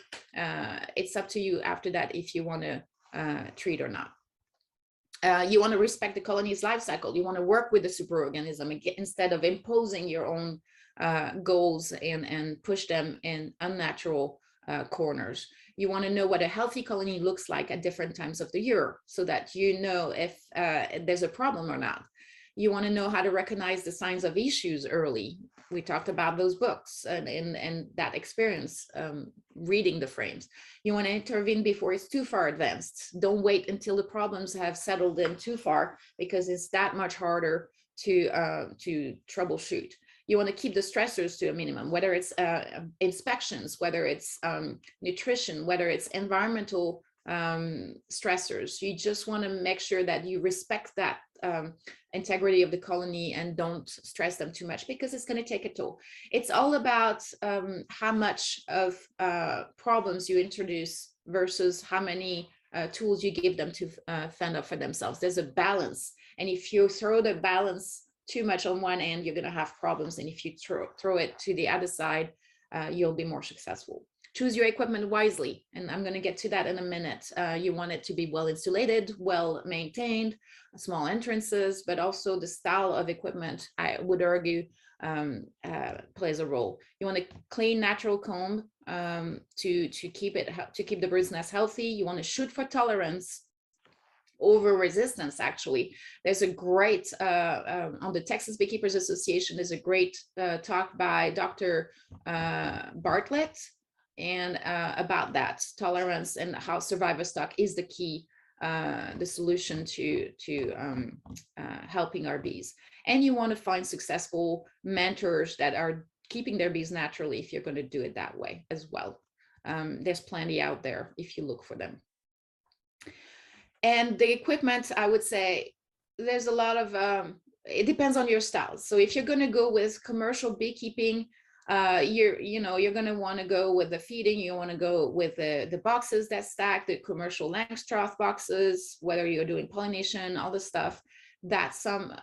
It's up to you after that if you want to treat or not. You want to respect the colony's life cycle. You want to work with the superorganism instead of imposing your own goals and push them in unnatural corners. You want to know what a healthy colony looks like at different times of the year so that you know if there's a problem or not. You want to know how to recognize the signs of issues early. We talked about those books and that experience reading the frames. You want to intervene before it's too far advanced. Don't wait until the problems have settled in too far, because it's that much harder to troubleshoot. You want to keep the stressors to a minimum, whether it's inspections, whether it's nutrition, whether it's environmental stressors. You just want to make sure that you respect that integrity of the colony and don't stress them too much, because it's going to take a toll. It's all about how much of problems you introduce versus how many tools you give them to fend up for themselves. There's a balance, and if you throw the balance too much on one end, you're going to have problems, and if you throw it to the other side, you'll be more successful. Choose your equipment wisely, and I'm going to get to that in a minute. You want it to be well insulated, well maintained, small entrances, but also the style of equipment, I would argue, plays a role. You want a clean, natural comb to keep the bird's nest healthy. You want to shoot for tolerance over resistance. Actually, there's a great on the Texas Beekeepers Association, there's a great talk by Dr. Bartlett and about that tolerance and how survivor stock is the key, the solution to helping our bees. And you want to find successful mentors that are keeping their bees naturally if you're going to do it that way as well. There's plenty out there if you look for them. And the equipment, I would say, there's a lot of, it depends on your style. So if you're going to go with commercial beekeeping, you're going to want to go with the feeding. You want to go with the boxes that stack, the commercial Langstroth boxes, whether you're doing pollination, all the stuff. That's some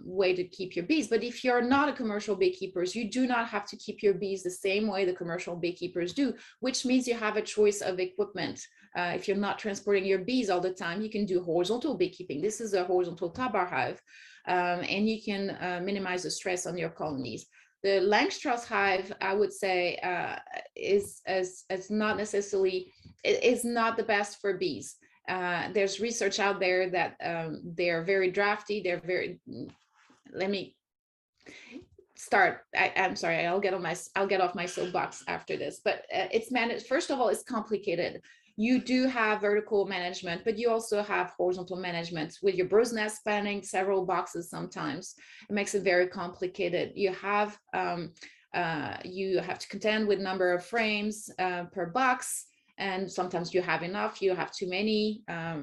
way to keep your bees. But if you're not a commercial beekeepers, you do not have to keep your bees the same way the commercial beekeepers do, which means you have a choice of equipment. If you're not transporting your bees all the time, you can do horizontal beekeeping. This is a horizontal tabar hive, and you can minimize the stress on your colonies. The Langstroth hive, I would say, is not necessarily, is not the best for bees. There's research out there that they're very drafty. They're very, let me start. I'm sorry, I'll get off my soapbox after this, but it's managed. First of all, it's complicated. You do have vertical management, but you also have horizontal management with your bird's nest spanning several boxes. Sometimes it makes it very complicated. You have to contend with number of frames per box, and sometimes you have enough, you have too many,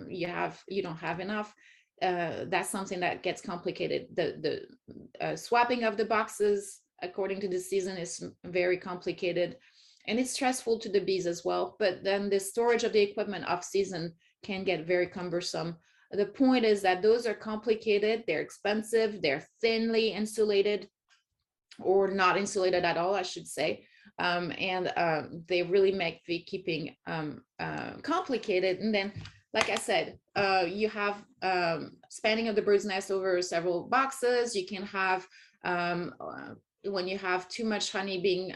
you don't have enough. That's something that gets complicated. The swapping of the boxes according to the season is very complicated. And it's stressful to the bees as well. But then the storage of the equipment off season can get very cumbersome. The point is that those are complicated, they're expensive, they're thinly insulated, or not insulated at all, I should say. They really make beekeeping complicated. And then, like I said, you have spanning of the bird's nest over several boxes. You can have when you have too much honey being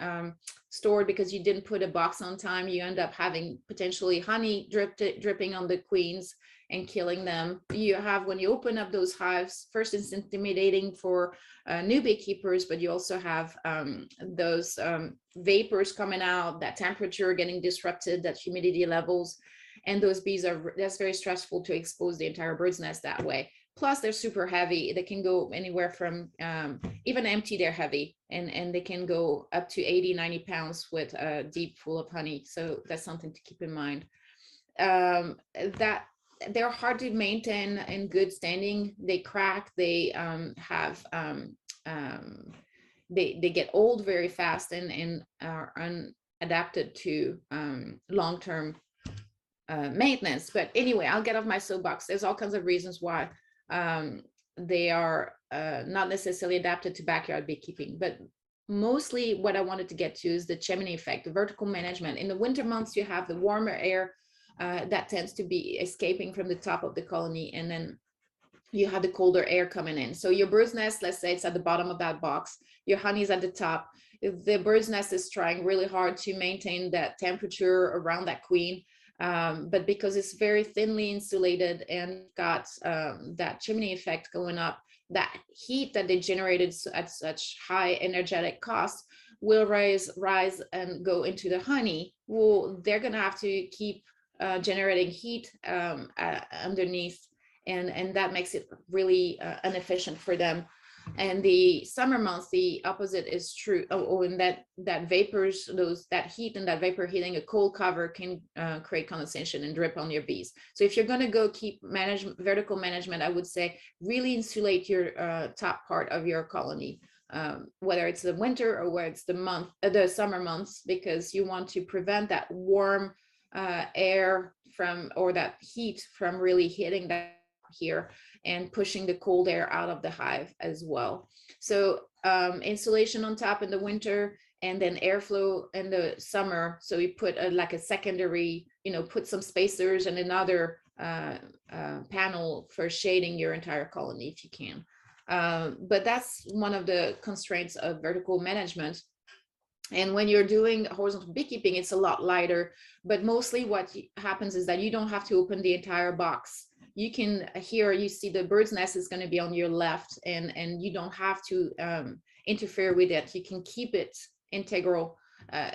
stored because you didn't put a box on time, you end up having potentially honey dripping on the queens and killing them. You have, when you open up those hives, first it's intimidating for new beekeepers, but you also have those vapors coming out, that temperature getting disrupted, that humidity levels, and those bees that's very stressful to expose the entire bird's nest that way. Plus they're super heavy. They can go anywhere from, even empty, they're heavy, and they can go up to 80, 90 pounds with a deep full of honey. So that's something to keep in mind. That they're hard to maintain in good standing. They crack, they they get old very fast and are unadapted to long-term maintenance. But anyway, I'll get off my soapbox. There's all kinds of reasons why they are not necessarily adapted to backyard beekeeping, but mostly what I wanted to get to is the chimney effect, the vertical management. In the winter months, you have the warmer air that tends to be escaping from the top of the colony, and then you have the colder air coming in. So your bird's nest, let's say it's at the bottom of that box, your honey's at the top. If the bird's nest is trying really hard to maintain that temperature around that queen, but because it's very thinly insulated and got that chimney effect going up, that heat that they generated at such high energetic cost will rise and go into the honey. Well, they're going to have to keep generating heat underneath, and that makes it really inefficient for them. And the summer months, the opposite is true. And that vapors, that heat and that vapor hitting a cold cover can create condensation and drip on your bees. So if you're going to go keep vertical management, I would say really insulate your top part of your colony, whether it's the winter or whether it's the summer months, because you want to prevent that warm air from, or that heat from really hitting that here and pushing the cold air out of the hive as well. So insulation on top in the winter, and then airflow in the summer. So you put like a secondary, put some spacers and another panel for shading your entire colony if you can. But that's one of the constraints of vertical management. And when you're doing horizontal beekeeping, it's a lot lighter, but mostly what happens is that you don't have to open the entire box. You can, here you see the bird's nest is going to be on your left, and you don't have to interfere with it. You can keep it integral.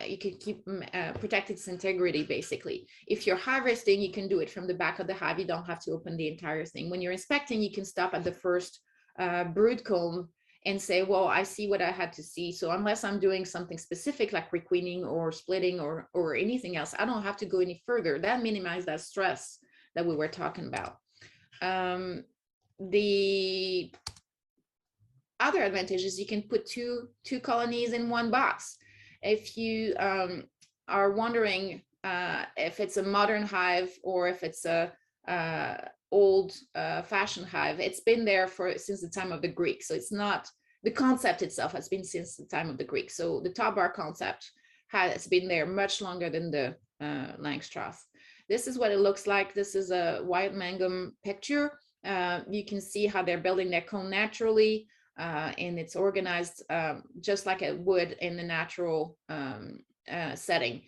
You can protect its integrity, basically. If you're harvesting, you can do it from the back of the hive. You don't have to open the entire thing. When you're inspecting, you can stop at the first brood comb and say, well, I see what I had to see. So unless I'm doing something specific like requeening or splitting or anything else, I don't have to go any further. That minimizes that stress that we were talking about. The other advantage is you can put two colonies in one box. If you are wondering if it's a modern hive or if it's a old fashioned hive, it's been there since the time of the Greeks. So it's not, the concept itself has been since the time of the Greeks. So the top bar concept has been there much longer than the Langstroth. This is what it looks like. This is a white mangum picture. You can see how they're building their comb naturally, and it's organized just like it would in the natural setting.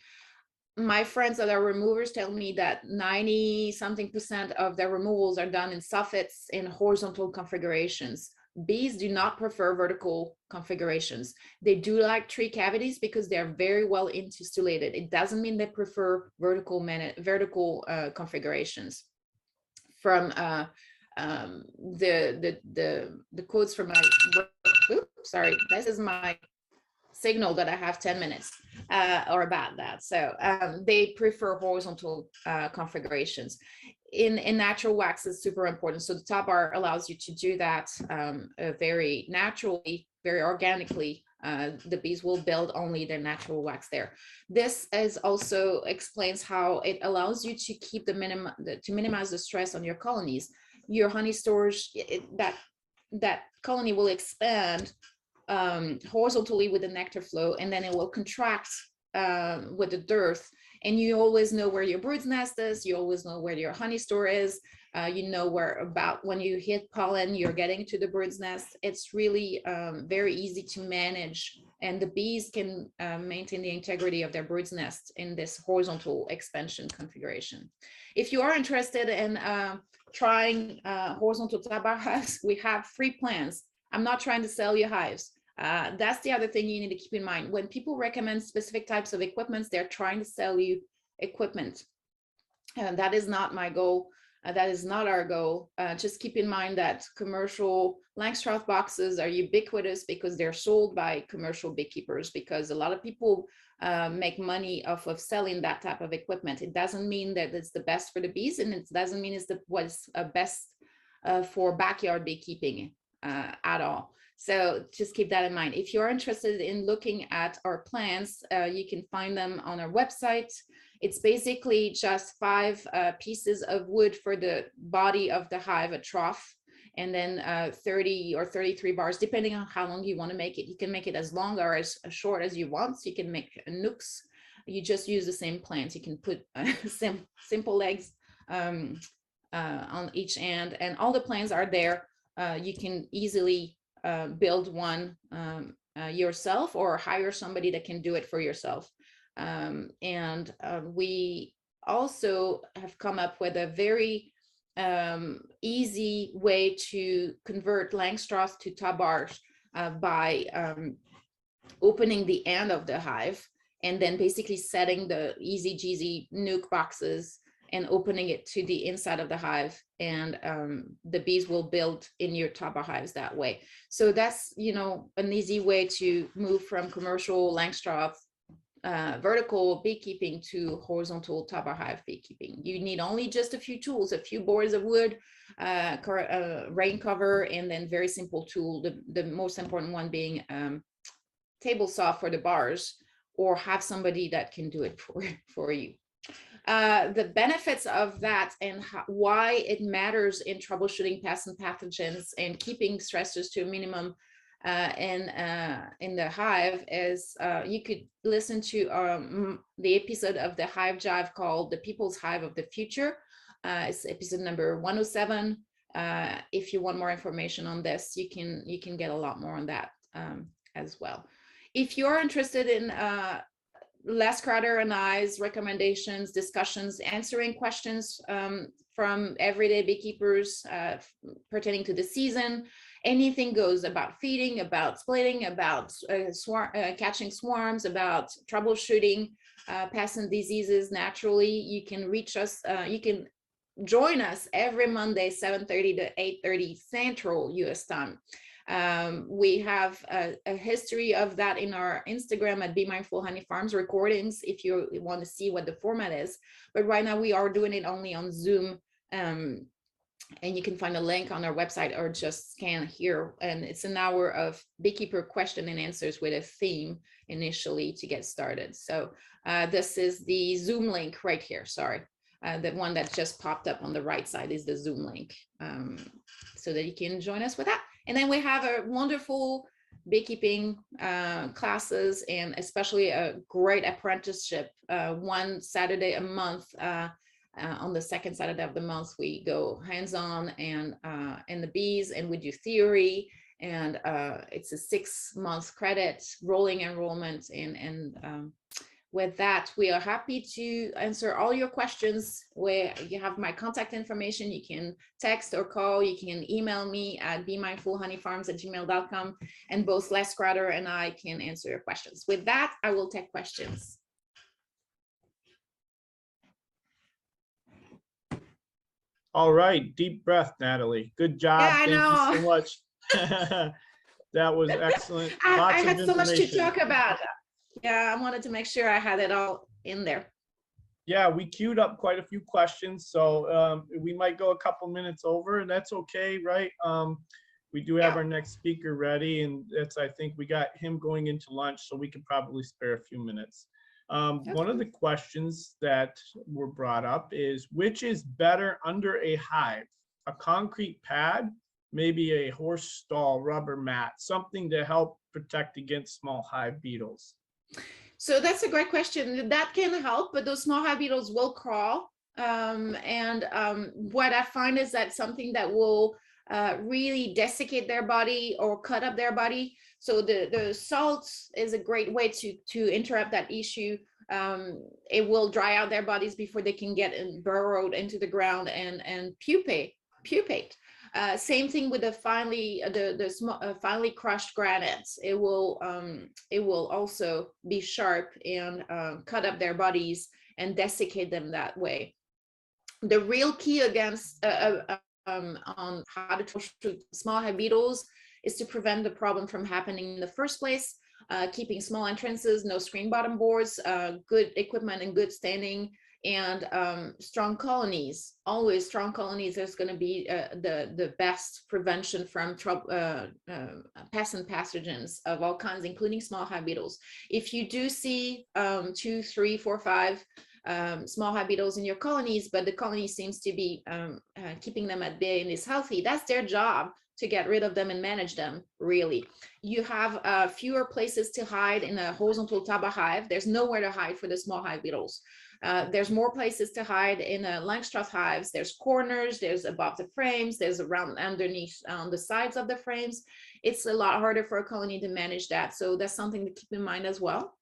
My friends that are removers tell me that 90-something% of their removals are done in soffits in horizontal configurations. Bees do not prefer vertical configurations. They do like tree cavities because they're very well insulated. It doesn't mean they prefer vertical configurations. From the quotes from my, oops, sorry, this is my signal that I have 10 minutes or about that. So they prefer horizontal configurations. In natural wax is super important. So the top bar allows you to do that very naturally, very organically. The bees will build only their natural wax there. This is also explains how it allows you to keep to minimize the stress on your colonies. Your honey storage, that colony will expand horizontally with the nectar flow, and then it will contract with the dearth. And you always know where your bird's nest is. You always know where your honey store is. You know when you hit pollen, you're getting to the bird's nest. It's really very easy to manage, and the bees can maintain the integrity of their bird's nest in this horizontal expansion configuration. If you are interested in trying horizontal top bar hives, we have free plans. I'm not trying to sell you hives. That's the other thing you need to keep in mind. When people recommend specific types of equipment, they're trying to sell you equipment. That is not my goal. That is not our goal. Just keep in mind that commercial Langstroth boxes are ubiquitous because they're sold by commercial beekeepers, because a lot of people make money off of selling that type of equipment. It doesn't mean that it's the best for the bees, and it doesn't mean it's what's best for backyard beekeeping at all. So just keep that in mind. If you're interested in looking at our plans, you can find them on our website. It's basically just 5 pieces of wood for the body of the hive, a trough, and then 30 or 33 bars, depending on how long you want to make it. You can make it as long or as short as you want. So you can make nooks. You just use the same plants. You can put simple legs on each end, and all the plants are there. You can easily build one yourself or hire somebody that can do it for yourself. We also have come up with a very easy way to convert Langstroth to top bars by opening the end of the hive and then basically setting the easy cheesy nuke boxes and opening it to the inside of the hive, and the bees will build in your top bar hives that way. So that's, you know, an easy way to move from commercial Langstroth vertical beekeeping to horizontal top bar hive beekeeping. You need only just a few tools, a few boards of wood, rain cover, and then very simple tool. The most important one being table saw for the bars, or have somebody that can do it for you. The benefits of that and why it matters in troubleshooting pests and pathogens and keeping stressors to a minimum in the hive is you could listen to the episode of the Hive Jive called The People's Hive of the Future. It's episode number 107. If you want more information on this, you can get a lot more on that as well. If you're interested in Les Crowder and I's recommendations, discussions, answering questions from everyday beekeepers pertaining to the season, anything goes about feeding, about splitting, about catching swarms, about troubleshooting pests and diseases naturally, you can reach us. You can join us every Monday, 7:30 to 8:30 Central US time. We have a history of that in our Instagram at Be Mindful Honey Farms recordings if you want to see what the format is. But right now we are doing it only on Zoom And you can find a link on our website or just scan here. And it's an hour of beekeeper question and answers with a theme initially to get started. So this is the Zoom link right here. Sorry. The one that just popped up on the right side is the Zoom link, so that you can join us with that. And then we have a wonderful beekeeping classes, and especially a great apprenticeship. One Saturday a month, on the second Saturday of the month, we go hands-on and in the bees, and we do theory. And it's a 6-month credit rolling enrollment. And with that, we are happy to answer all your questions. Where you have my contact information, you can text or call, you can email me at BeMindfulHoneyFarms@gmail.com, and both Les Crowder and I can answer your questions. With that, I will take questions. All right, deep breath, Nathalie. Good job. Yeah, I Thank know. you so much. That was excellent. I Lots had of so much to information. talk about. Yeah, I wanted to make sure I had it all in there. Yeah, we queued up quite a few questions, so we might go a couple minutes over, and that's okay, right? We do have Yeah. our next speaker ready, and I think we got him going into lunch, so we can probably spare a few minutes. One of the questions that were brought up is, which is better under a hive? A concrete pad, maybe a horse stall rubber mat, something to help protect against small hive beetles? So that's a great question. That can help, but those small hive beetles will crawl. What I find is that something that will really desiccate their body or cut up their body. So the salt is a great way to interrupt that issue. It will dry out their bodies before they can get burrowed into the ground and pupate. Same thing with the finely crushed granites. It will also be sharp and cut up their bodies and desiccate them that way. The real key against on how to troubleshoot small hive beetles is to prevent the problem from happening in the first place. Keeping small entrances, no screen bottom boards, good equipment and good standing, and strong colonies. Always strong colonies is going to be the best prevention from pests and pathogens of all kinds, including small hive beetles. If you do see 2, 3, 4, 5 small hive beetles in your colonies, but the colony seems to be keeping them at bay and is healthy, that's their job to get rid of them and manage them. Really, you have fewer places to hide in a horizontal Taba hive. There's nowhere to hide for the small hive beetles. There's more places to hide in Langstroth hives. There's corners, there's above the frames, there's around underneath on the sides of the frames. It's a lot harder for a colony to manage that. So that's something to keep in mind as well.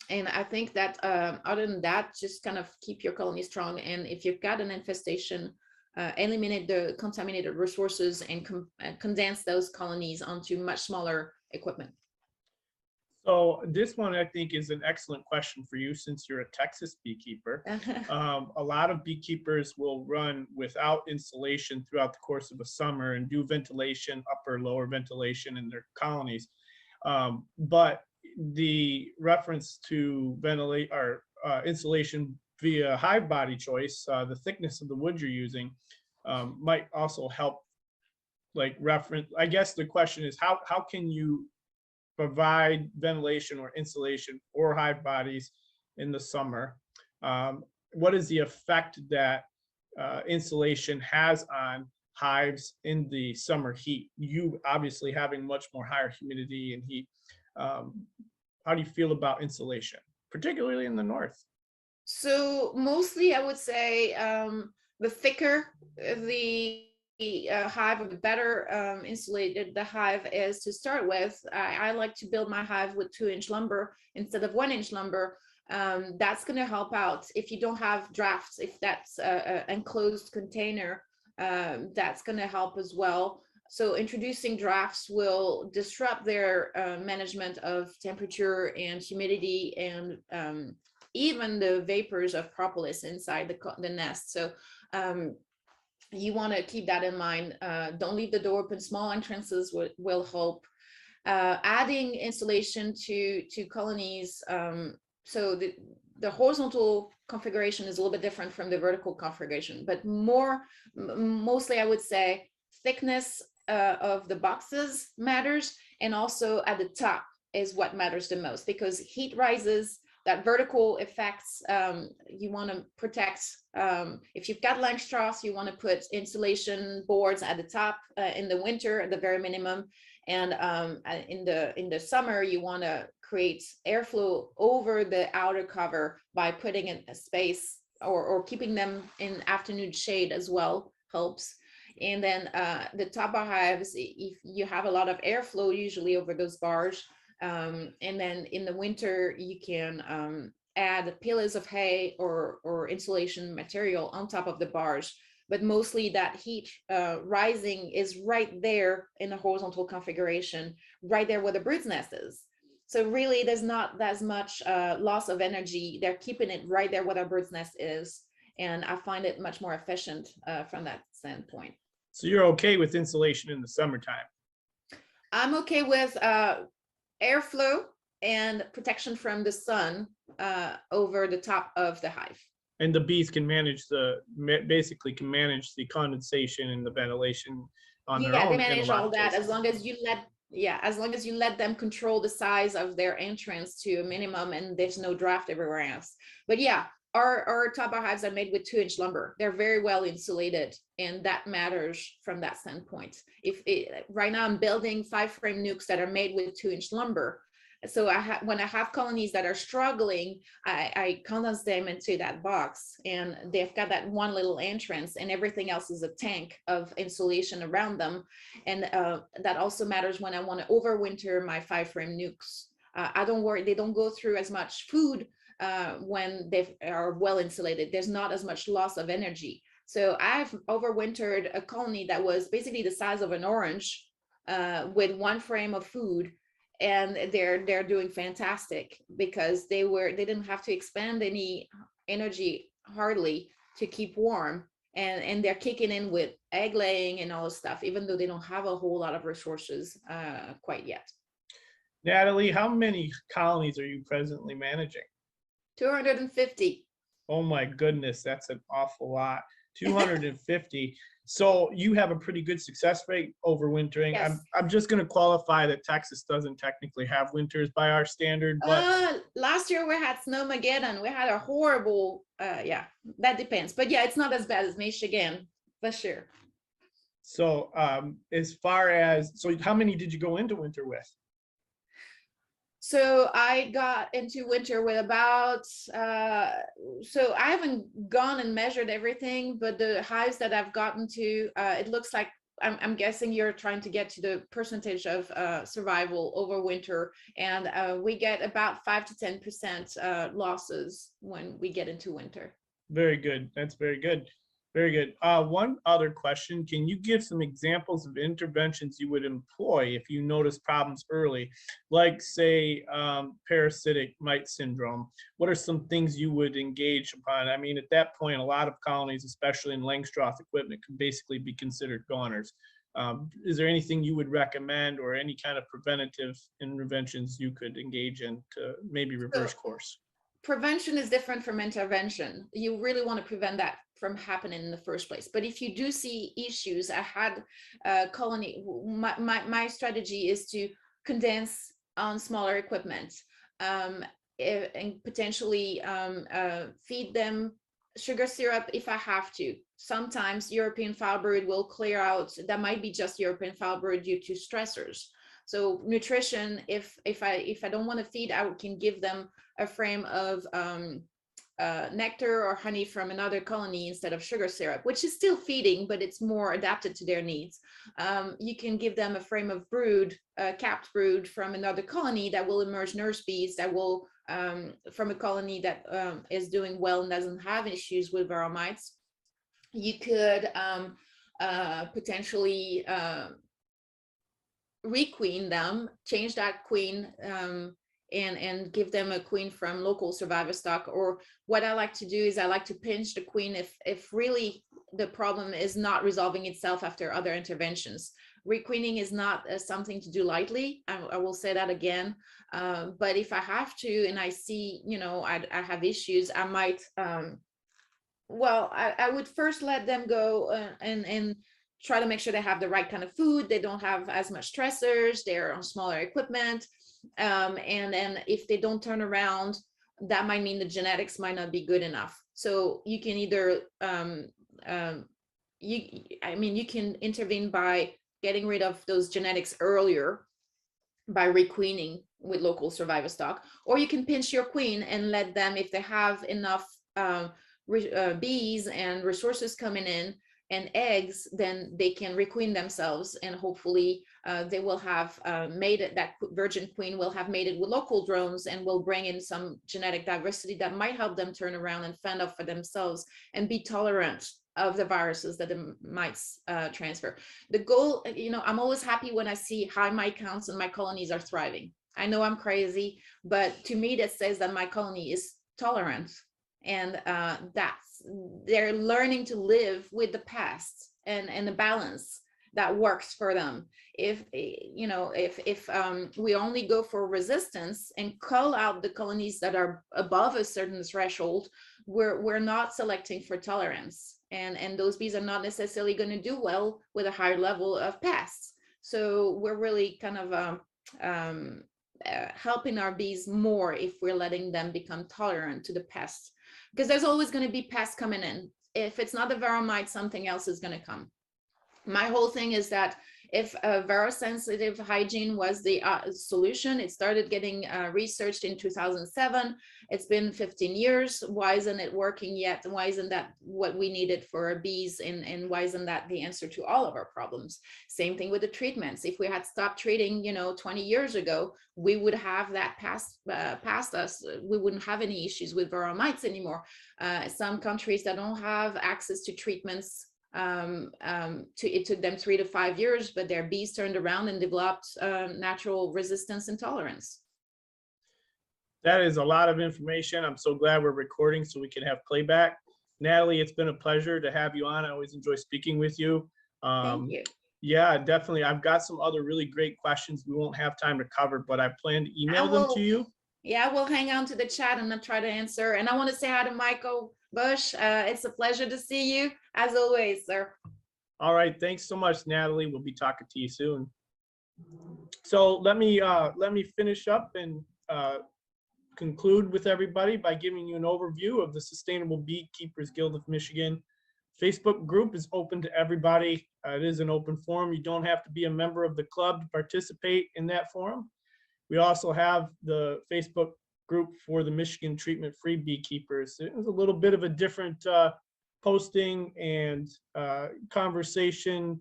And I think that other than that, just kind of keep your colony strong. And if you've got an infestation, eliminate the contaminated resources and condense those colonies onto much smaller equipment. So this one, I think, is an excellent question for you, since you're a Texas beekeeper. A lot of beekeepers will run without insulation throughout the course of a summer and do ventilation, upper, lower ventilation in their colonies. But the reference to ventilate or insulation via hive body choice, the thickness of the wood you're using, might also help. Like reference, I guess the question is, how can you provide ventilation or insulation for hive bodies in the summer? What is the effect that insulation has on hives in the summer heat? You obviously having much more higher humidity and heat. How do you feel about insulation, particularly in the north? So mostly I would say the thicker the hive, or the better insulated the hive is to start with. I like to build my hive with 2-inch lumber instead of 1-inch lumber. That's going to help out if you don't have drafts. If that's an enclosed container, that's going to help as well. So introducing drafts will disrupt their management of temperature and humidity, and even the vapors of propolis inside the nest. So you want to keep that in mind. Don't leave the door open. Small entrances will help. Adding insulation to colonies. So the horizontal configuration is a little bit different from the vertical configuration, but mostly I would say thickness of the boxes matters, and also at the top is what matters the most, because heat rises, that vertical effects, you want to protect. If you've got Langstrasse, you want to put insulation boards at the top in the winter at the very minimum, and in the summer you want to create airflow over the outer cover by putting in a space or keeping them in afternoon shade as well helps. And then the top bar hives, if you have a lot of airflow usually over those bars. And then in the winter, you can add pillars of hay or insulation material on top of the bars. But mostly that heat rising is right there in the horizontal configuration, right there where the bird's nest is. So really, there's not as much loss of energy. They're keeping it right there where the bird's nest is. And I find it much more efficient from that standpoint. So you're okay with insulation in the summertime? I'm okay with airflow and protection from the sun over the top of the hive. And the bees can basically manage the condensation and the ventilation on their own. Yeah, they manage all that as long as you let them control the size of their entrance to a minimum and there's no draft everywhere else. But yeah, our top bar hives are made with 2-inch lumber. They're very well insulated, and that matters from that standpoint. Right now I'm building 5-frame nukes that are made with 2-inch lumber. So when I have colonies that are struggling, I condense them into that box, and they've got that one little entrance, and everything else is a tank of insulation around them. And that also matters when I want to overwinter my 5-frame nukes. I don't worry; they don't go through as much food when they are well insulated. There's not as much loss of energy. So I've overwintered a colony that was basically the size of an orange with 1 frame of food. And they're doing fantastic because they didn't have to expend any energy hardly to keep warm, and they're kicking in with egg laying and all this stuff, even though they don't have a whole lot of resources quite yet. Nathalie, how many colonies are you presently managing? 250. Oh my goodness, that's an awful lot. 250. So you have a pretty good success rate overwintering. Yes. I'm just going to qualify that Texas doesn't technically have winters by our standard, but last year we had Snowmageddon. We had a horrible, yeah, that depends. But yeah, it's not as bad as Michigan, for sure. So so how many did you go into winter with? So I got into winter with about, so I haven't gone and measured everything, but the hives that I've gotten to, it looks like, I'm guessing you're trying to get to the percentage of survival over winter. And we get about 5 to 10% losses when we get into winter. Very good. That's very good. Very good. One other question. Can you give some examples of interventions you would employ if you notice problems early, like say parasitic mite syndrome? What are some things you would engage upon? I mean, at that point, a lot of colonies, especially in Langstrasse equipment, can basically be considered goners. Is there anything you would recommend or any kind of preventative interventions you could engage in to maybe reverse course? Prevention is different from intervention. You really want to prevent that from happening in the first place. But if you do see issues, I had a colony, my strategy is to condense on smaller equipment and potentially feed them sugar syrup if I have to. Sometimes European foulbrood will clear out. That might be just European foulbrood due to stressors. So nutrition, if I don't want to feed, I can give them a frame of nectar or honey from another colony instead of sugar syrup, which is still feeding, but it's more adapted to their needs. You can give them a frame of brood, capped brood from another colony that will emerge nurse bees that will, from a colony that is doing well and doesn't have issues with Varroa mites. You could potentially requeen them, change that queen and give them a queen from local survivor stock. Or what I like to do is I like to pinch the queen if really the problem is not resolving itself after other interventions. requeening is not something to do lightly. I will say that again. But if I have to, and I see, you know, I have issues, I might, well, I would first let them go and try to make sure they have the right kind of food. They don't have as much stressors. They're on smaller equipment. And then if they don't turn around, that might mean the genetics might not be good enough. So you can either, you can intervene by getting rid of those genetics earlier by requeening with local survivor stock, or you can pinch your queen and let them, if they have enough bees and resources coming in and eggs, then they can requeen themselves, and hopefully they will have mated, that virgin queen will have mated with local drones and will bring in some genetic diversity that might help them turn around and fend off for themselves and be tolerant of the viruses that the mites transfer. The goal, you know, I'm always happy when I see high mite counts and my colonies are thriving. I know I'm crazy, but to me that says that my colony is tolerant, and they're learning to live with the pests and the balance that works for them. If you know, if we only go for resistance and cull out the colonies that are above a certain threshold, we're not selecting for tolerance, and those bees are not necessarily going to do well with a higher level of pests. So we're really kind of helping our bees more if we're letting them become tolerant to the pests, because there's always going to be pests coming in. If it's not the Varroa mite, something else is going to come. My whole thing is that if Varroa-sensitive hygiene was the solution, it started getting researched in 2007. It's been 15 years. Why isn't it working yet? Why isn't that what we needed for our bees? And why isn't that the answer to all of our problems? Same thing with the treatments. If we had stopped treating, you know, 20 years ago, we would have that past us. We wouldn't have any issues with Varroa mites anymore. Some countries that don't have access to treatments, it took them 3 to 5 years, but their bees turned around and developed natural resistance and tolerance. That is a lot of information. I'm so glad we're recording so we can have playback. Nathalie, it's been a pleasure to have you on. I always enjoy speaking with you. Thank you. Yeah, definitely. I've got some other really great questions we won't have time to cover, but I plan to email them to you. Yeah, we'll hang on to the chat and I'll try to answer. And I want to say hi to Michael Bush. It's a pleasure to see you as always, sir. All right, thanks so much, Nathalie. We'll be talking to you soon. So let me finish up and conclude with everybody by giving you an overview of the Sustainable Beekeepers Guild of Michigan. Facebook group is open to everybody. It is an open forum. You don't have to be a member of the club to participate in that forum. We also have the Facebook group for the Michigan treatment-free beekeepers. It was a little bit of a different posting and conversation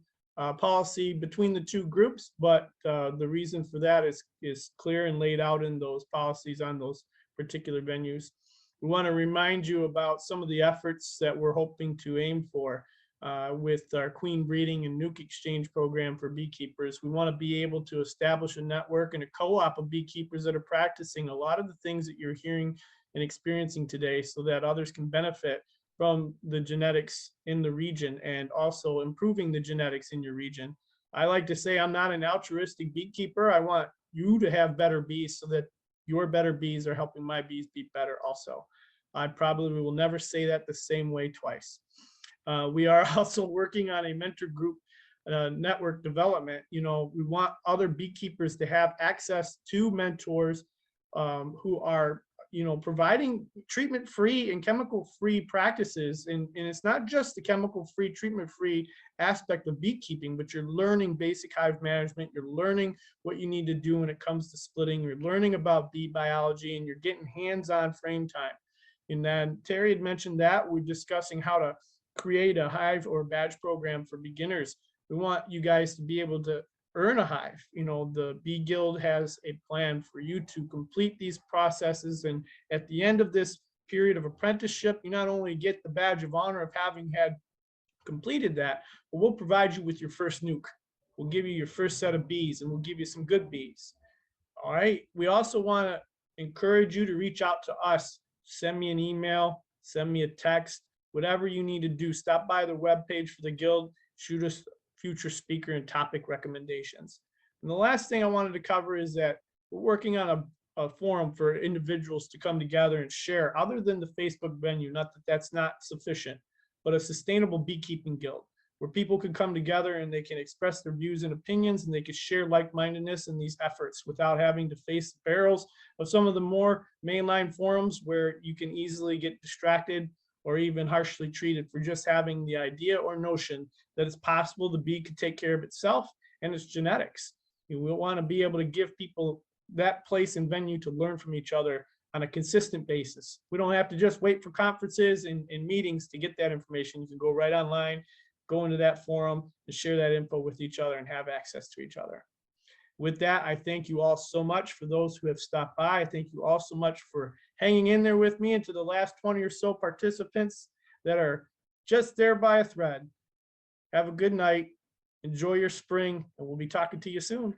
policy between the two groups, but the reason for that is clear and laid out in those policies on those particular venues. We want to remind you about some of the efforts that we're hoping to aim for with our queen breeding and nuke exchange program for beekeepers. We want to be able to establish a network and a co-op of beekeepers that are practicing a lot of the things that you're hearing and experiencing today, so that others can benefit from the genetics in the region and also improving the genetics in your region. I like to say I'm not an altruistic beekeeper. I want you to have better bees so that your better bees are helping my bees be better also. I probably will never say that the same way twice. We are also working on a mentor group network development. You know, we want other beekeepers to have access to mentors who are, you know, providing treatment-free and chemical-free practices. And it's not just the chemical-free, treatment-free aspect of beekeeping, but you're learning basic hive management. You're learning what you need to do when it comes to splitting. You're learning about bee biology, and you're getting hands-on frame time. And then Terry had mentioned that we're discussing how to create a hive or badge program for beginners. We want you guys to be able to earn a hive. You know, the Bee Guild has a plan for you to complete these processes, and at the end of this period of apprenticeship, you not only get the badge of honor of having had completed that, but we'll provide you with your first nuke. We'll give you your first set of bees, and we'll give you some good bees. All right. We also want to encourage you to reach out to us. Send me an email, send me a text, whatever you need to do. Stop by the webpage for the Guild, shoot us future speaker and topic recommendations. And the last thing I wanted to cover is that we're working on a forum for individuals to come together and share, other than the Facebook venue, not that that's not sufficient, but a sustainable beekeeping guild where people can come together and they can express their views and opinions, and they can share like-mindedness in these efforts without having to face the barrels of some of the more mainline forums where you can easily get distracted or even harshly treated for just having the idea or notion that it's possible the bee could take care of itself and its genetics. We want to be able to give people that place and venue to learn from each other on a consistent basis. We don't have to just wait for conferences and meetings to get that information. You can go right online, go into that forum and share that info with each other and have access to each other. With that, I thank you all so much for those who have stopped by. I thank you all so much for hanging in there with me, and to the last 20 or so participants that are just there by a thread. Have a good night. Enjoy your spring, and we'll be talking to you soon.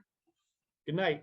Good night.